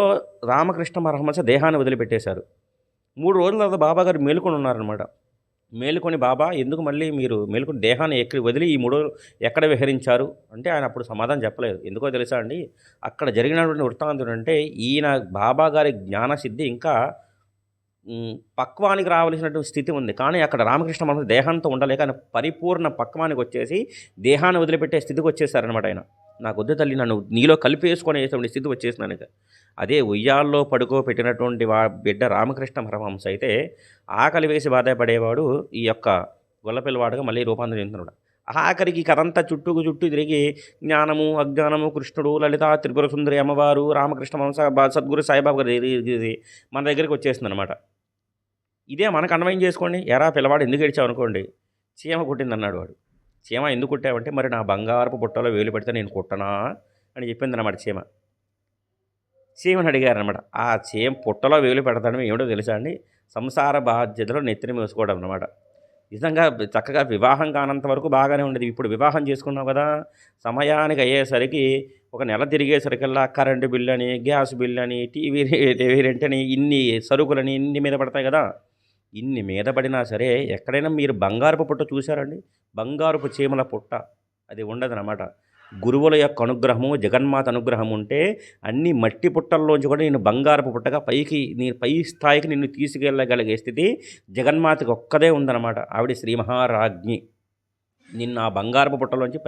రామకృష్ణ పరమహంస దేహాన్ని వదిలిపెట్టేశారు. 3 రోజుల తర్వాత బాబాగారు మేలుకొని ఉన్నారనమాట. మేలుకొని, బాబా ఎందుకు మళ్ళీ మీరు మేలుకొని దేహాన్ని వదిలి ఈ 3 రోజులు ఎక్కడ విహరించారు అంటే ఆయన అప్పుడు సమాధానం చెప్పలేదు. ఎందుకో తెలుసా అండి, అక్కడ జరిగినటువంటి వృత్తాంతం అంటే ఈయన బాబాగారి జ్ఞానసిద్ధి ఇంకా పక్వానికి రావాల్సినటువంటి స్థితి ఉంది. కానీ అక్కడ రామకృష్ణ పరమహంస దేహంతో ఉండలేక ఆయన పరిపూర్ణ పక్వానికి వచ్చేసి దేహాన్ని వదిలిపెట్టే స్థితికి వచ్చేసారనమాట ఆయన. నాకు వద్దు తల్లి, నన్ను నీలో కలిపేసుకునేటువంటి స్థితి వచ్చేసినాను ఇక. అదే ఉయ్యాల్లో పడుకోబెట్టినటువంటి బిడ్డ రామకృష్ణ పరమహంస అయితే ఆకలి వేసి బాధపడేవాడు ఈ యొక్క గొల్లపిల్లవాడుగా మళ్ళీ రూపాంతరం చెందుతున్నాడు. ఆఖరికి కథంతా చుట్టూ తిరిగి జ్ఞానము, అజ్ఞానము, కృష్ణుడు, లలిత త్రిపుర సుందరి అమ్మవారు, రామకృష్ణ పరమహంస, సద్గురు సాయిబాబా గారు ఇది మన దగ్గరికి వచ్చేస్తుంది అనమాట. ఇదే మనకు అన్వయం చేసుకోండి. ఎరా పిల్లవాడు ఎందుకు ఏడ్చావు అనుకోండి, చీమ కుట్టిందన్నాడు వాడు. చీమ ఎందుకు కుట్టావంటే, మరి నా బంగారపు పుట్టలో వేలు పెడితే నేను కుట్టనా అని చెప్పింది అన్నమాట చీమ. చీమని అడిగారనమాట. ఆ చీమ పుట్టలో వేలు పెడతాడని ఏమిటో తెలుసా అండి, సంసార బాధ్యతలో నెత్తిని వేసుకోవడం అనమాట. నిజంగా చక్కగా వివాహం కానంత వరకు బాగానే ఉండేది. ఇప్పుడు వివాహం చేసుకున్నావు కదా, సమయానికి అయ్యేసరికి ఒక నెల తిరిగేసరికల్లా కరెంటు బిల్లు అని, గ్యాస్ బిల్లు అని, టీవీ రెంట్ అని, ఇన్ని సరుకులని ఇన్ని మీద పడతాయి కదా. ఇన్ని మీద పడినా సరే ఎక్కడైనా మీరు బంగారపు పుట్ట చూశారండి? బంగారపు చీమల పుట్ట అది ఉండదన్నమాట. గురువుల యొక్క అనుగ్రహము, జగన్మాత అనుగ్రహం ఉంటే అన్ని మట్టి పుట్టల్లోంచి కూడా నేను బంగారపు పుట్టగా పై స్థాయికి నిన్ను తీసుకెళ్ళగలిగే స్థితి జగన్మాతకి ఒక్కదే ఉందన్నమాట. ఆవిడ శ్రీ మహారాజ్ఞి. నిన్ను ఆ బంగారపు పుట్టలోంచి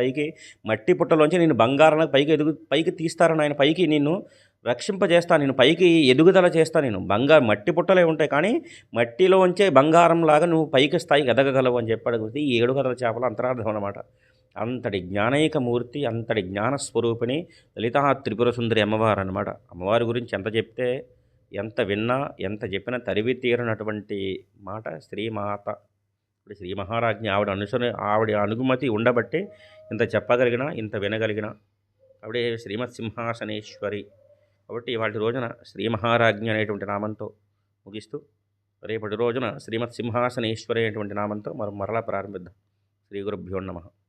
మట్టి పుట్టలోంచి నేను బంగారానికి పైకి తీస్తారని ఆయన, పైకి నిన్ను రక్షింపజేస్తాను, నేను పైకి ఎదుగుదల చేస్తాను. నేను మట్టి పుట్టలే ఉంటాయి, కానీ మట్టిలోంచే బంగారంలాగా నువ్వు పైకి స్థాయికి ఎదగగలవు అని చెప్పాడు. ఈ 7 కథల చేపల అంతరార్థం అన్నమాట. అంతటి జ్ఞానైక మూర్తి, అంతటి జ్ఞానస్వరూపిణి లలితా త్రిపుర సుందరి అమ్మవారు అన్నమాట. అమ్మవారి గురించి ఎంత చెప్తే, ఎంత విన్నా, ఎంత చెప్పినా తరివి తీరనటువంటి మాట శ్రీమాత. ఇప్పుడు శ్రీ మహారాజ్ఞి ఆవిడ అనుమతి ఉండబట్టే ఇంత చెప్పగలిగిన, ఇంత వినగలిగిన. ఆవిడే శ్రీమత్ సింహాసనేశ్వరి. కాబట్టి వాటి రోజున శ్రీ మహారాజ్ఞి అనేటువంటి నామంతో ముగిస్తూ రేపటి రోజున శ్రీమత్ సింహాసనేశ్వరి అనేటువంటి నామంతో మనం మరలా ప్రారంభిద్దాం. శ్రీ గురుభ్యో నమః.